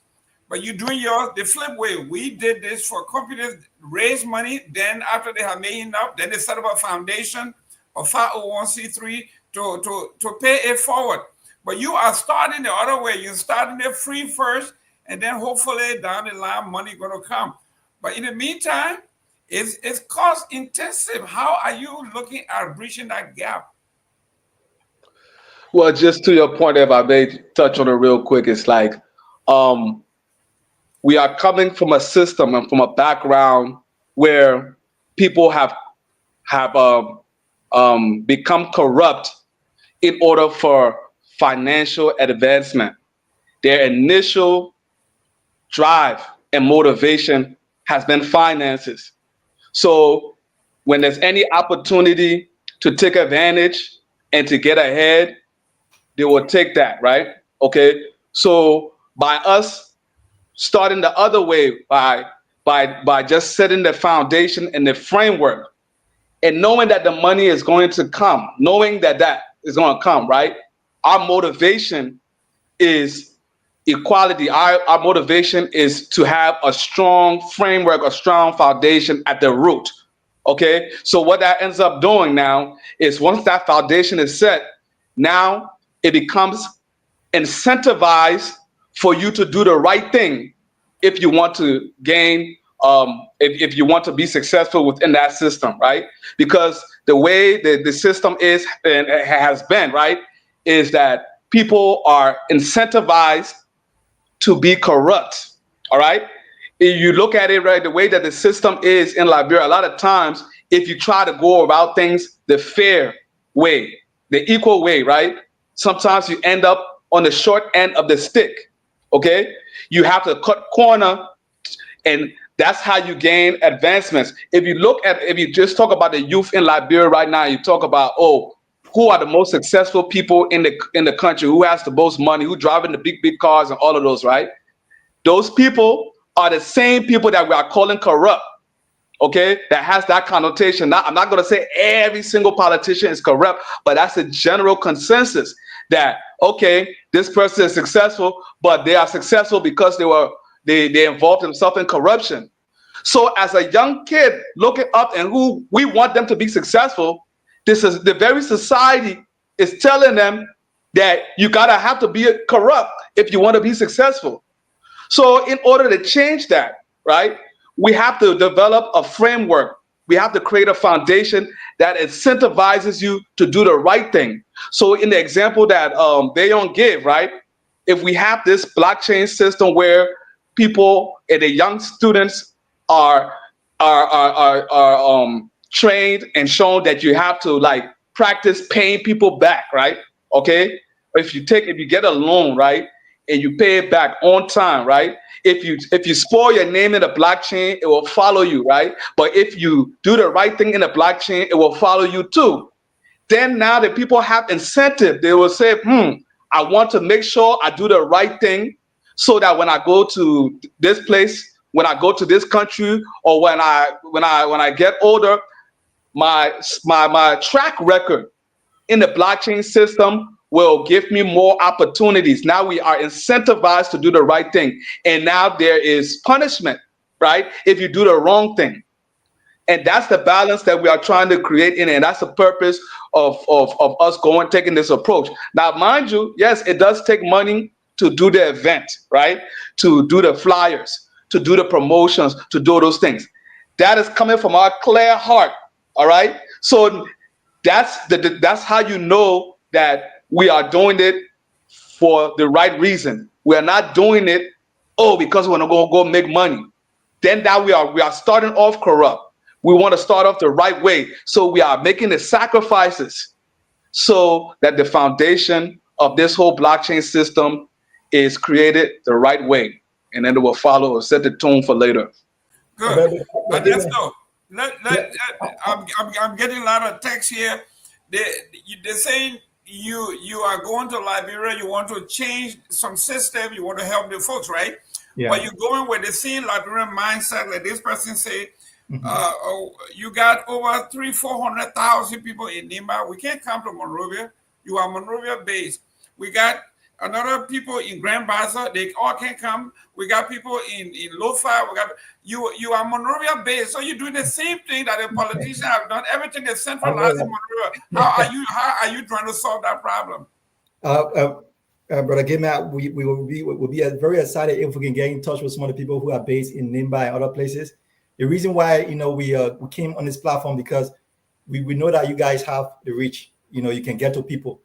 But you're doing yours the flip way. We did this for companies, raise money, then after they have made enough, then they set up a foundation or 501c3 to pay it forward. But you are starting the other way. You're starting it free first, and then hopefully down the line, money going to come. But in the meantime, it's cost intensive. How are you looking at bridging that gap? Well, just to your point, if I may touch on it real quick, it's like we are coming from a system and from a background where people have become corrupt in order for financial advancement. Their initial drive and motivation has been finances. So when there's any opportunity to take advantage and to get ahead, they will take that, right? Okay. So by us starting the other way, by just setting the foundation and the framework, and knowing that the money is going to come, knowing that is going to come, right? Our motivation is equality. Our motivation is to have a strong framework, a strong foundation at the root. Okay. So what that ends up doing now is once that foundation is set, now it becomes incentivized for you to do the right thing if you want to gain, if you want to be successful within that system, right? Because the way the system is and has been, right, is that people are incentivized to be corrupt, all right? If you look at it, right, the way that the system is in Liberia, a lot of times, if you try to go about things the fair way, the equal way, right, sometimes you end up on the short end of the stick, okay? You have to cut corner, and that's how you gain advancements. If you just talk about the youth in Liberia right now, you talk about, who are the most successful people in the country, who has the most money, who driving the big cars and all of those, right? Those people are the same people that we are calling corrupt, okay? That has that connotation. Now, I'm not going to say every single politician is corrupt, but that's a general consensus that, okay, this person is successful, but they are successful because they involved themselves in corruption. So as a young kid looking up and who we want them to be successful, this is the very society is telling them that you have to be corrupt if you want to be successful. So in order to change that, right, we have to develop a framework. We have to create a foundation that incentivizes you to do the right thing. So in the example that Bayon gave, right, if we have this blockchain system where people and the young students are trained and shown that you have to practice paying people back, right? Okay. If you get a loan, right, and you pay it back on time, right? If you spoil your name in the blockchain, it will follow you, right? But if you do the right thing in the blockchain, it will follow you too. Then now that people have incentive, they will say, I want to make sure I do the right thing so that when I go to this place, when I go to this country, or when I get older, my track record in the blockchain system will give me more opportunities. Now we are incentivized to do the right thing. And now there is punishment, right? If you do the wrong thing. And that's the balance that we are trying to create in it. And that's the purpose of us taking this approach. Now, mind you, yes, it does take money to do the event, right? To do the flyers, to do the promotions, to do those things. That is coming from our clear heart, all right? So that's how you know that we are doing it for the right reason. We are not doing it, because we're going to go make money. Then that we are starting off corrupt. We want to start off the right way. So we are making the sacrifices so that the foundation of this whole blockchain system is created the right way. And then it will follow or set the tone for later. Good. But let's go. I'm getting a lot of text here. They're saying you are going to Liberia, you want to change some system, you want to help the folks, right? Yeah. But you're going with the same Liberian mindset, like this person said. You got over 400,000 people in Nimba. We can't come to Monrovia. You are Monrovia based. We got another people in Grand Baza. They all can come. We got people in Lofa. We got you are Monrovia based. So you're doing the same thing that the politicians have done. Everything is centralized in Monrovia. How are you trying to solve that problem? Brother Gema, we will be very excited if we can get in touch with some of the people who are based in Nimba and other places. The reason why we came on this platform because we know that you guys have the reach. You can get to people,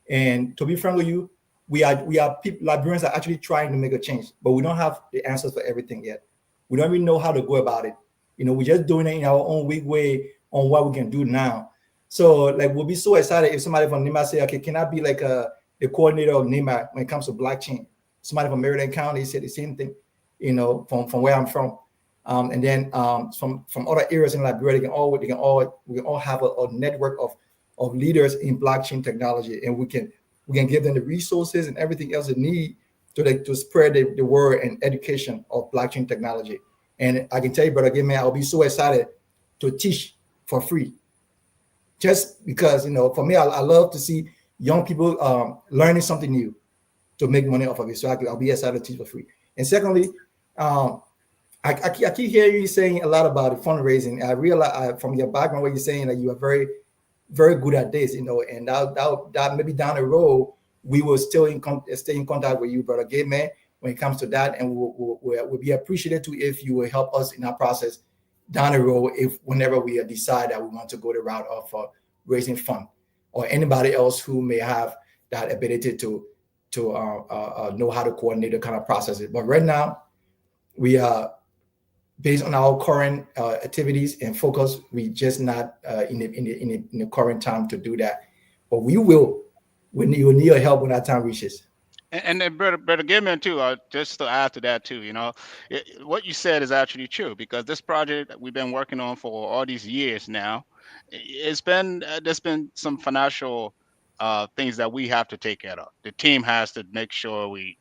and to be frank with you, we are people. Liberians are actually trying to make a change, but we don't have the answers for everything yet. We don't even know how to go about it. We're just doing it in our own weak way on what we can do now. So we'll be so excited if somebody from Nimba say, okay, can I be like the coordinator of Nimba when it comes to blockchain? Somebody from Maryland County said the same thing, from where I'm from. And then from other areas in Liberia, we can all have a network of leaders in blockchain technology, and we can give them the resources and everything else they need to spread the word and education of blockchain technology. And I can tell you, brother, again, man, I'll be so excited to teach for free, just because for me, I love to see young people learning something new to make money off of it. So I'll be excited to teach for free. And secondly, I keep hearing you saying a lot about fundraising. I realize from your background what you're saying that you are very, very good at this, and that maybe down the road we will still stay in contact with you, brother Gay Man, when it comes to that, and we'll be appreciative too if you will help us in our process down the road whenever we decide that we want to go the route of raising fund, or anybody else who may have that ability to know how to coordinate the kind of processes. But right now, we are based on our current activities and focus. We just not in the current time to do that, but we will when you need your help when that time reaches. And then, brother Gilman too. Just to add to that too, what you said is actually true, because this project that we've been working on for all these years now, there's been some financial things that we have to take care of. The team has to make sure we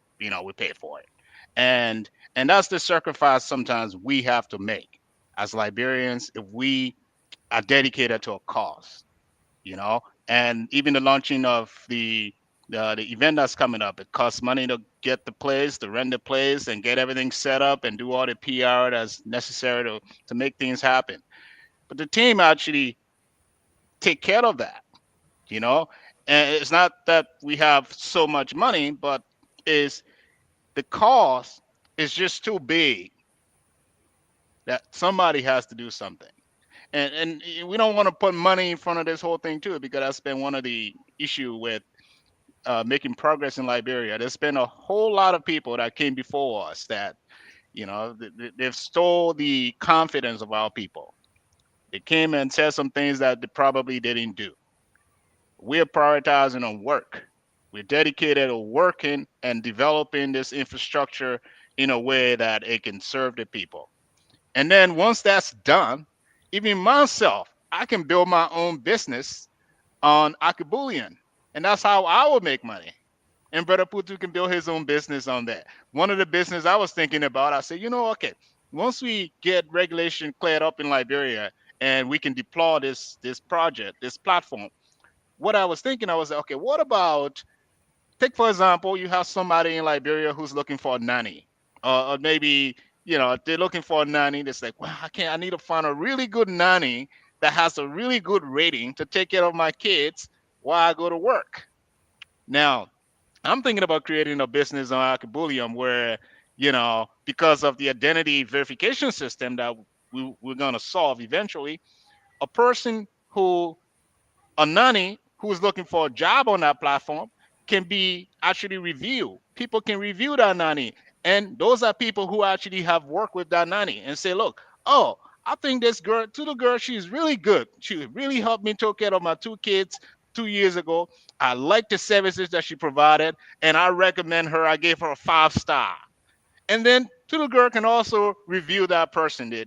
pay for it, and that's the sacrifice sometimes we have to make as Liberians if we are dedicated to a cause, and even the launching of the event that's coming up. It costs money to get the place, to rent the place, and get everything set up and do all the PR that's necessary to make things happen. But the team actually take care of that, and it's not that we have so much money, but is the cost is just too big that somebody has to do something. And we don't want to put money in front of this whole thing too, because that's been one of the issue with making progress in Liberia. There's been a whole lot of people that came before us that, they've stole the confidence of our people. They came and said some things that they probably didn't do. We're prioritizing on work. We're dedicated to working and developing this infrastructure in a way that it can serve the people. And then once that's done, even myself, I can build my own business on Akabulian. And that's how I will make money. And Brother Putu can build his own business on that. One of the business I was thinking about, I said, okay, once we get regulation cleared up in Liberia and we can deploy this project, this platform. What I was thinking, I was like, okay, what about, take for example, you have somebody in Liberia who's looking for a nanny, or maybe they're looking for a nanny. That's like, well, I need to find a really good nanny that has a really good rating to take care of my kids while I go to work. Now, I'm thinking about creating a business on Archibulium where, because of the identity verification system that we're going to solve eventually, a person who, a nanny who is looking for a job on that platform can be actually reviewed. People can review that nanny. And those are people who actually have worked with that nanny and say, look, oh, I think this girl, to the girl, she's really good. She really helped me take care of my 2 kids 2 years ago. I like the services that she provided, and I recommend her. I gave her a 5-star. And then Tulu Girl can also review that person, her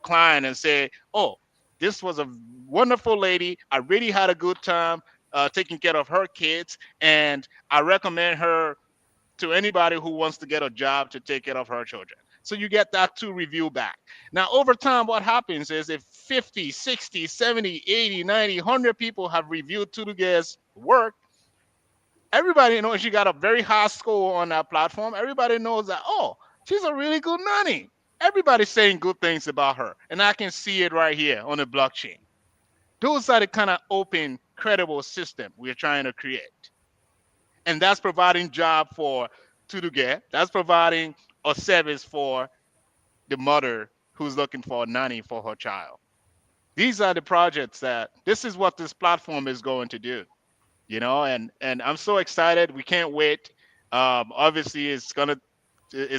client, and say, "Oh, this was a wonderful lady. I really had a good time taking care of her kids, and I recommend her to anybody who wants to get a job to take care of her children." So you get that 2 review back. Now, over time, what happens is if 50, 60, 70, 80, 90, 100 people have reviewed Tulu Girl's work, everybody knows she got a very high score on that platform. Everybody knows that, oh, she's a really good nanny. Everybody's saying good things about her. And I can see it right here on the blockchain. Those are the kind of open, credible system we're trying to create. And that's providing job for Tuduge. That's providing a service for the mother who's looking for a nanny for her child. These are the projects this is what this platform is going to do. And I'm so excited. We can't wait. Obviously, is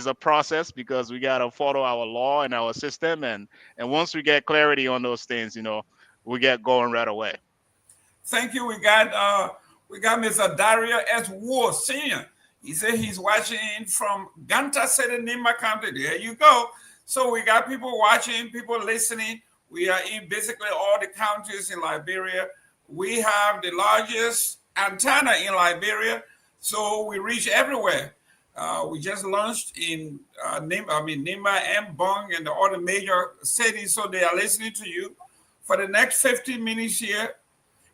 a process because we gotta follow our law and our system, and once we get clarity on those things, we get going right away. Thank you. We got Mr. Dario S. War Senior. He said he's watching from Ganta City, Nima County. There you go. So we got people watching, people listening. We are in basically all the counties in Liberia. We have the largest antenna in Liberia, so we reach everywhere. We just launched in Nima and Bong and the other major cities, so they are listening to you. For the next 15 minutes here,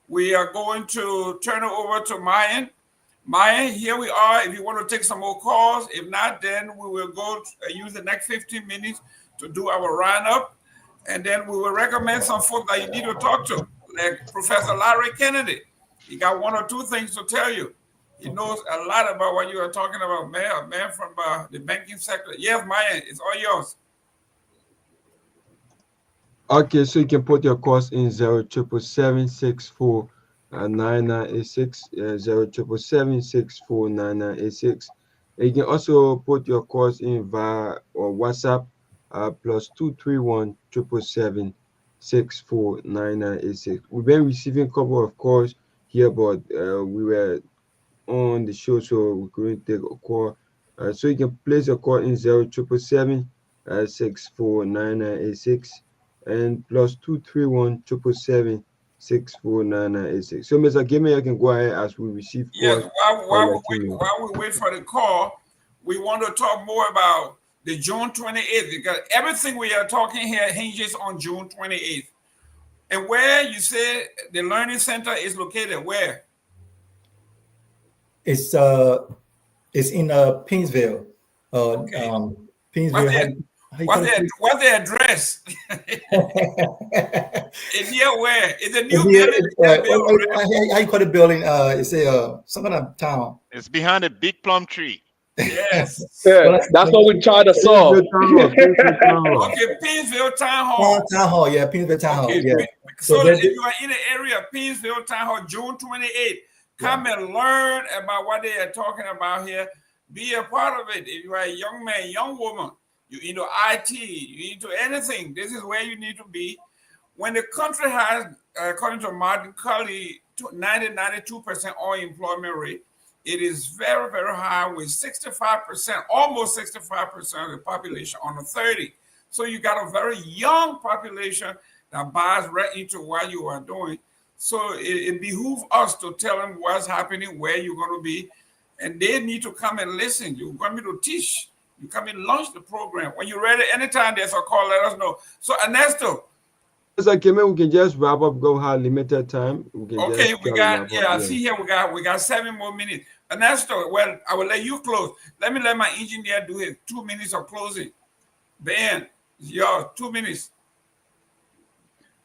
we are going to turn it over to Myean. Myean, here we are. If you want to take some more calls, if not, then we will go use the next 15 minutes to do our roundup, and then we will recommend some folks that you need to talk to, like Professor Larry Kennedy. He got 1 or 2 things to tell you. He knows a lot about what you are talking about, man from the banking sector. Yes, Myean, it's all yours. Okay, so you can put your course in 077649986, 077649986. You can also put your course in via or WhatsApp +231 777 We've been receiving a couple of calls here, but we were on the show, so we couldn't take a call. So you can place a call in 0777 649986 and +231 777 So, Mr. Gimme, I can go ahead as we receive calls. Yes, while we wait for the call, we want to talk more about the June 28th, because everything we are talking here hinges on June 28th. And where you said the Learning Center is located, where? It's in Pinsville. Okay. Pinsville. What's the address? It's here where? It's a new building. How you call the building? It's some kind of town. It's behind a big plum tree. Yes. Yeah, that's what we try to solve. Okay, Pinsville Town Hall. Town Hall, yeah, Pinsville Town Hall. Yeah. So if you are in the area, Pinsville Town Hall, June 28th, come and learn about what they are talking about here. Be a part of it. If you are a young man, young woman, you into IT, you into anything, this is where you need to be. When the country has, according to Martin Cully, 92% unemployment rate, it is very, very high with 65%, almost 65% of the population under 30. So you got a very young population that buys right into what you are doing. So it behooves us to tell them what's happening, where you're going to be, and they need to come and listen. You're going to teach. You come and launch the program. When you're ready, anytime there's a call, let us know. So Ernesto. Mr. Kehleboe, we can just wrap up. Go have limited time. We can Okay, just we try to got wrap up. yeah. I see here we got 7 more minutes. Ernesto, well, I will let you close. Let my engineer do his 2 minutes of closing. Ben, it's yours. 2 minutes.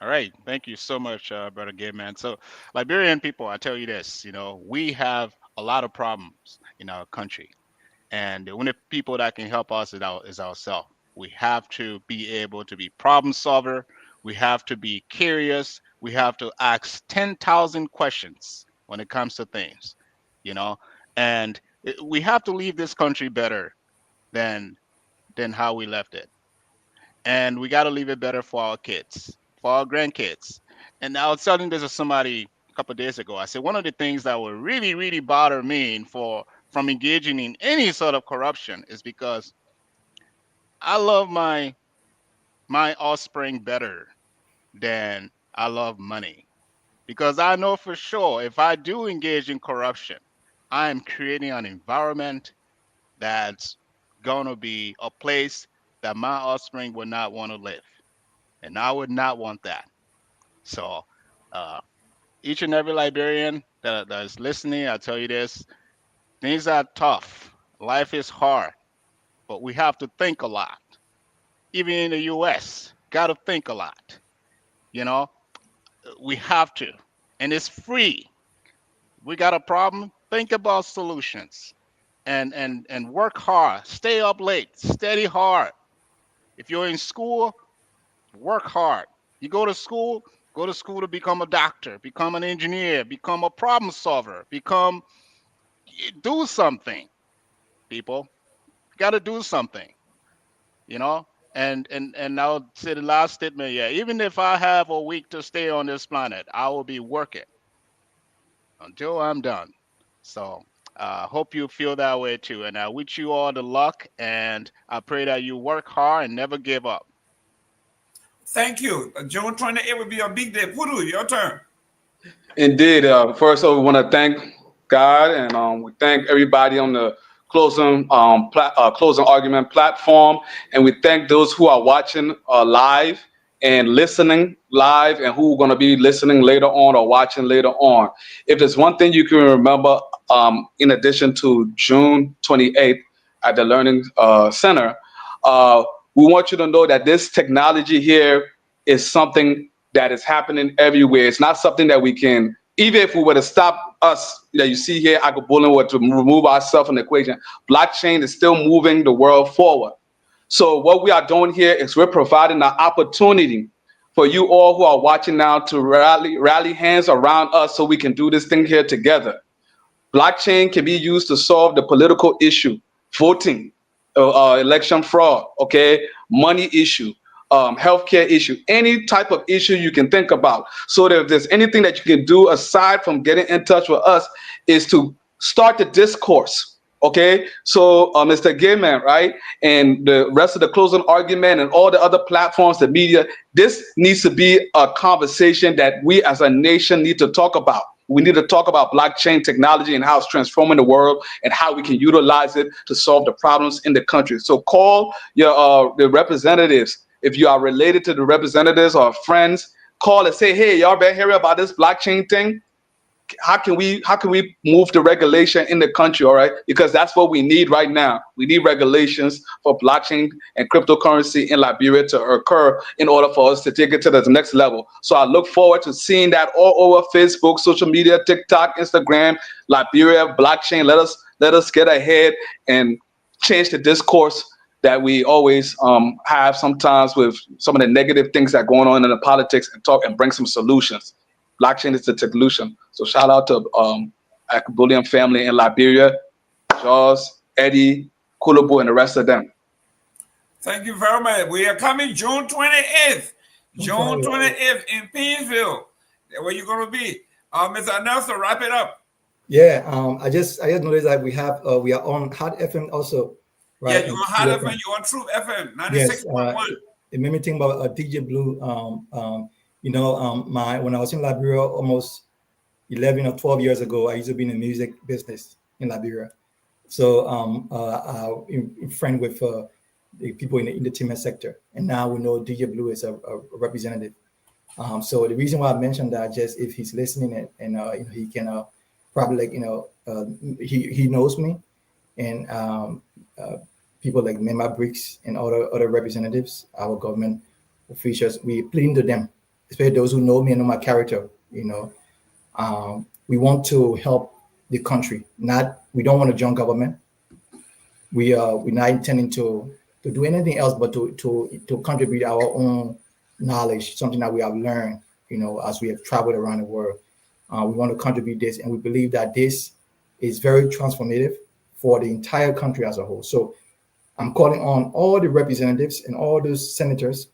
All right, thank you so much, brother Gay Man. So, Liberian people, I tell you this, we have a lot of problems in our country, and the only people that can help us is ourselves. We have to be able to be problem solver. We have to be curious. We have to ask 10,000 questions when it comes to things, and we have to leave this country better than how we left it, and we got to leave it better for our kids, for our grandkids. And I was telling this to somebody a couple of days ago. I said one of the things that would really, really bother me from engaging in any sort of corruption is because I love my offspring better than I love money. Because I know for sure if I do engage in corruption, I am creating an environment that's going to be a place that my offspring would not want to live. And I would not want that. So, each and every Liberian that is listening, I tell you this: things are tough. Life is hard, but we have to think a lot. Even in the U.S., got to think a lot. You know, we have to, and it's free. We got a problem. Think about solutions, and work hard. Stay up late. Study hard. If you're in school, work hard. You go to school to become a doctor, become an engineer, become a problem solver, do something. People got to do something, you know. And I'll say the last statement. Yeah, even if I have a week to stay on this planet, I will be working until I'm done. So I hope you feel that way too. And I wish you all the luck, and I pray that you work hard and never give up. Thank you. June 28th will be a big day. Puru, your turn. Indeed. First, we want to thank God, and we thank everybody on the closing argument platform, and we thank those who are watching live and listening live, and who are going to be listening later on or watching later on. If there's one thing you can remember, in addition to June 28th at the Learning Center, we want you to know that this technology here is something that is happening everywhere. It's not something that we can, even if we were to stop us, that you see here, Agabulin, were to remove ourselves from the equation, blockchain is still moving the world forward. So what we are doing here is we're providing an opportunity for you all who are watching now to rally hands around us so we can do this thing here together. Blockchain can be used to solve the political issue, voting, election fraud, okay, money issue, healthcare issue, any type of issue you can think about. So that if there's anything that you can do aside from getting in touch with us, is to start the discourse. Okay, so Mr. Gayman, right, and the rest of the closing argument and all the other platforms, the media, this needs to be a conversation that we as a nation need to talk about. We need to talk about blockchain technology and how it's transforming the world and how we can utilize it to solve the problems in the country. So call your the representatives. If you are related to the representatives or friends, call and say, hey, y'all been hearing about this blockchain thing? How can we move the regulation in the country? All right, because that's what we need right now. We need regulations for blockchain and cryptocurrency in Liberia to occur in order for us to take it to the next level. So I look forward to seeing that all over Facebook, social media, TikTok, Instagram, Liberia blockchain. Let us get ahead and change the discourse that we always have sometimes with some of the negative things that are going on in the politics, and talk and bring some solutions. Blockchain is the solution. So shout out to Bullion family in Liberia, Jaws, Eddie, Kehleboe, and the rest of them. Thank you very much. We are coming June 28th. June 28th in Painesville. Where you going to be? Mr. Nelson, wrap it up. Yeah, I just noticed that we are on Hot FM also. Right? Yeah, you're on Hot FM. You're on True FM 96.1. Yes, it made me think about DJ Blue. When I was in Liberia almost 11 or 12 years ago, I used to be in the music business in Liberia. So I'm friend with the people in the entertainment sector, and now we know DJ Blue is a representative. So the reason why I mentioned that, just if he's listening and he can probably he knows me, and people like Mema Briggs and other representatives, our government officials, we plead to them, especially those who know me and know my character. We want to help the country. We don't want to join government. We're not intending to do anything else but to contribute our own knowledge, something that we have learned, as we have traveled around the world. We want to contribute this, and we believe that this is very transformative for the entire country as a whole. So I'm calling on all the representatives and all those senators.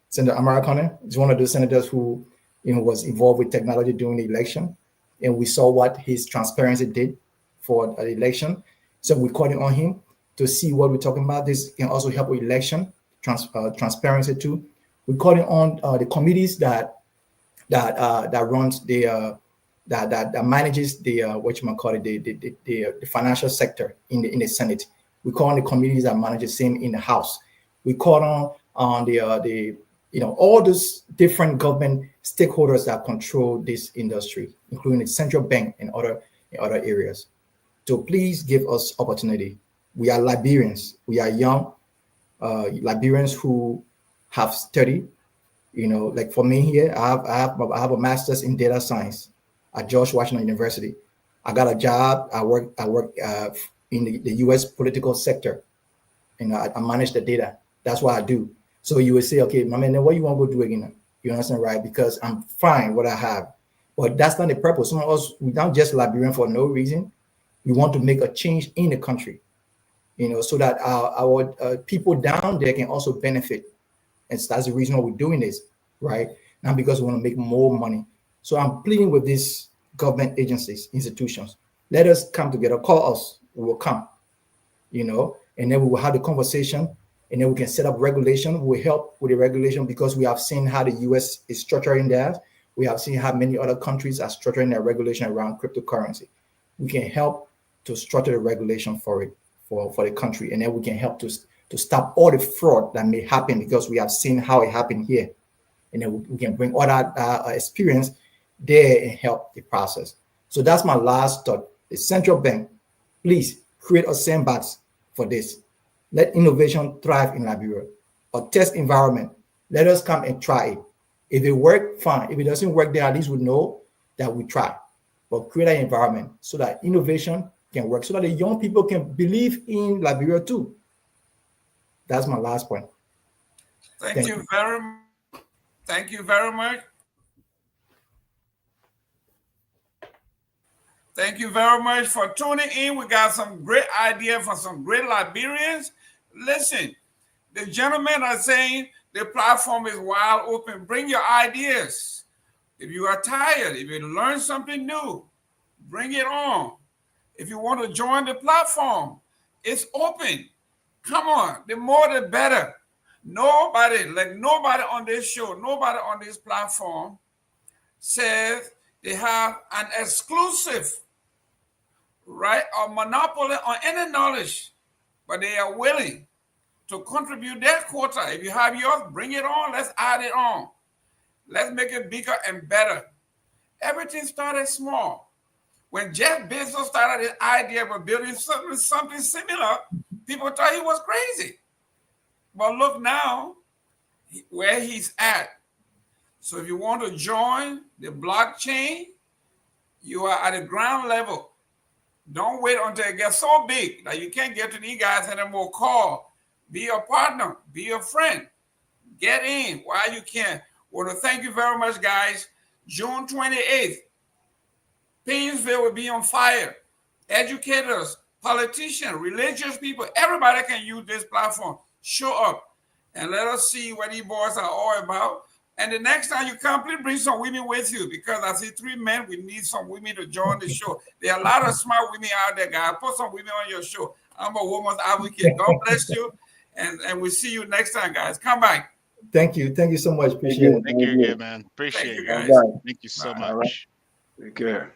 Senator Americana is one of those senators who was involved with technology during the election, and we saw what his transparency did for the election. So we're calling on him to see what we're talking about. This can also help with election transparency too. We're calling on the committees that runs that manages the the financial sector in the Senate. We call on the committees that manage the same in the House. We call on the all those different government stakeholders that control this industry, including the central bank and other areas. So please give us opportunity. We are Liberians. We are young Liberians who have studied. Like for me here, I have a master's in data science at George Washington University. I got a job. I work in the U.S. political sector. I manage the data. That's what I do. So you would say, okay, my man, what you want to go do again? You understand, right? Because I'm fine what I have. But that's not the purpose. Some of us, we don't just Liberian for no reason. We want to make a change in the country, so that our people down there can also benefit. And so that's the reason why we're doing this, right? Not because we want to make more money. So I'm pleading with these government agencies, institutions. Let us come together. Call us. We will come, and then we will have the conversation. And then we can set up regulation. We will help with the regulation because we have seen how the U.S. is structuring theirs. We have seen how many other countries are structuring their regulation around cryptocurrency. We can help to structure the regulation for the country, and then we can help to stop all the fraud that may happen because we have seen how it happened here, and then we can bring all that experience there and help the process. So that's my last thought. The central bank, please create a sandbox for this. Let innovation thrive in Liberia. A test environment. Let us come and try it. If it works, fine. If it doesn't work, then at least we know that we try. But create an environment so that innovation can work, so that the young people can believe in Liberia too. That's my last point. Thank you very much. Thank you very much. Thank you very much for tuning in. We got some great ideas for some great Liberians. Listen, the gentlemen are saying the platform is wide open. Bring your ideas. If you are tired, if you learn something new, bring it on. If you want to join the platform, it's open. Come on, the more the better. Nobody on this show, nobody on this platform says they have an exclusive right or monopoly on any knowledge, but they are willing to contribute their quota. If you have yours, bring it on. Let's add it on. Let's make it bigger and better. Everything started small. When Jeff Bezos started his idea of building something similar, people thought he was crazy. But look now where he's at. So if you want to join the blockchain, you are at the ground level. Don't wait until it gets so big that you can't get to these guys anymore. Call. Be a partner. Be a friend. Get in while you can. Want to thank you very much, guys. June 28th, Painesville will be on fire. Educators, politicians, religious people, everybody can use this platform. Show up and let us see what these boys are all about. And the next time you come, please bring some women with you, because I see 3 men. We need some women to join the show. There are a lot of smart women out there, guys. Put some women on your show. I'm a woman's advocate. God bless you. And we'll see you next time, guys. Come back. Thank you. Thank you so much. Appreciate it. Thank you again, man. Appreciate it, guys. Thank you so much. Take care.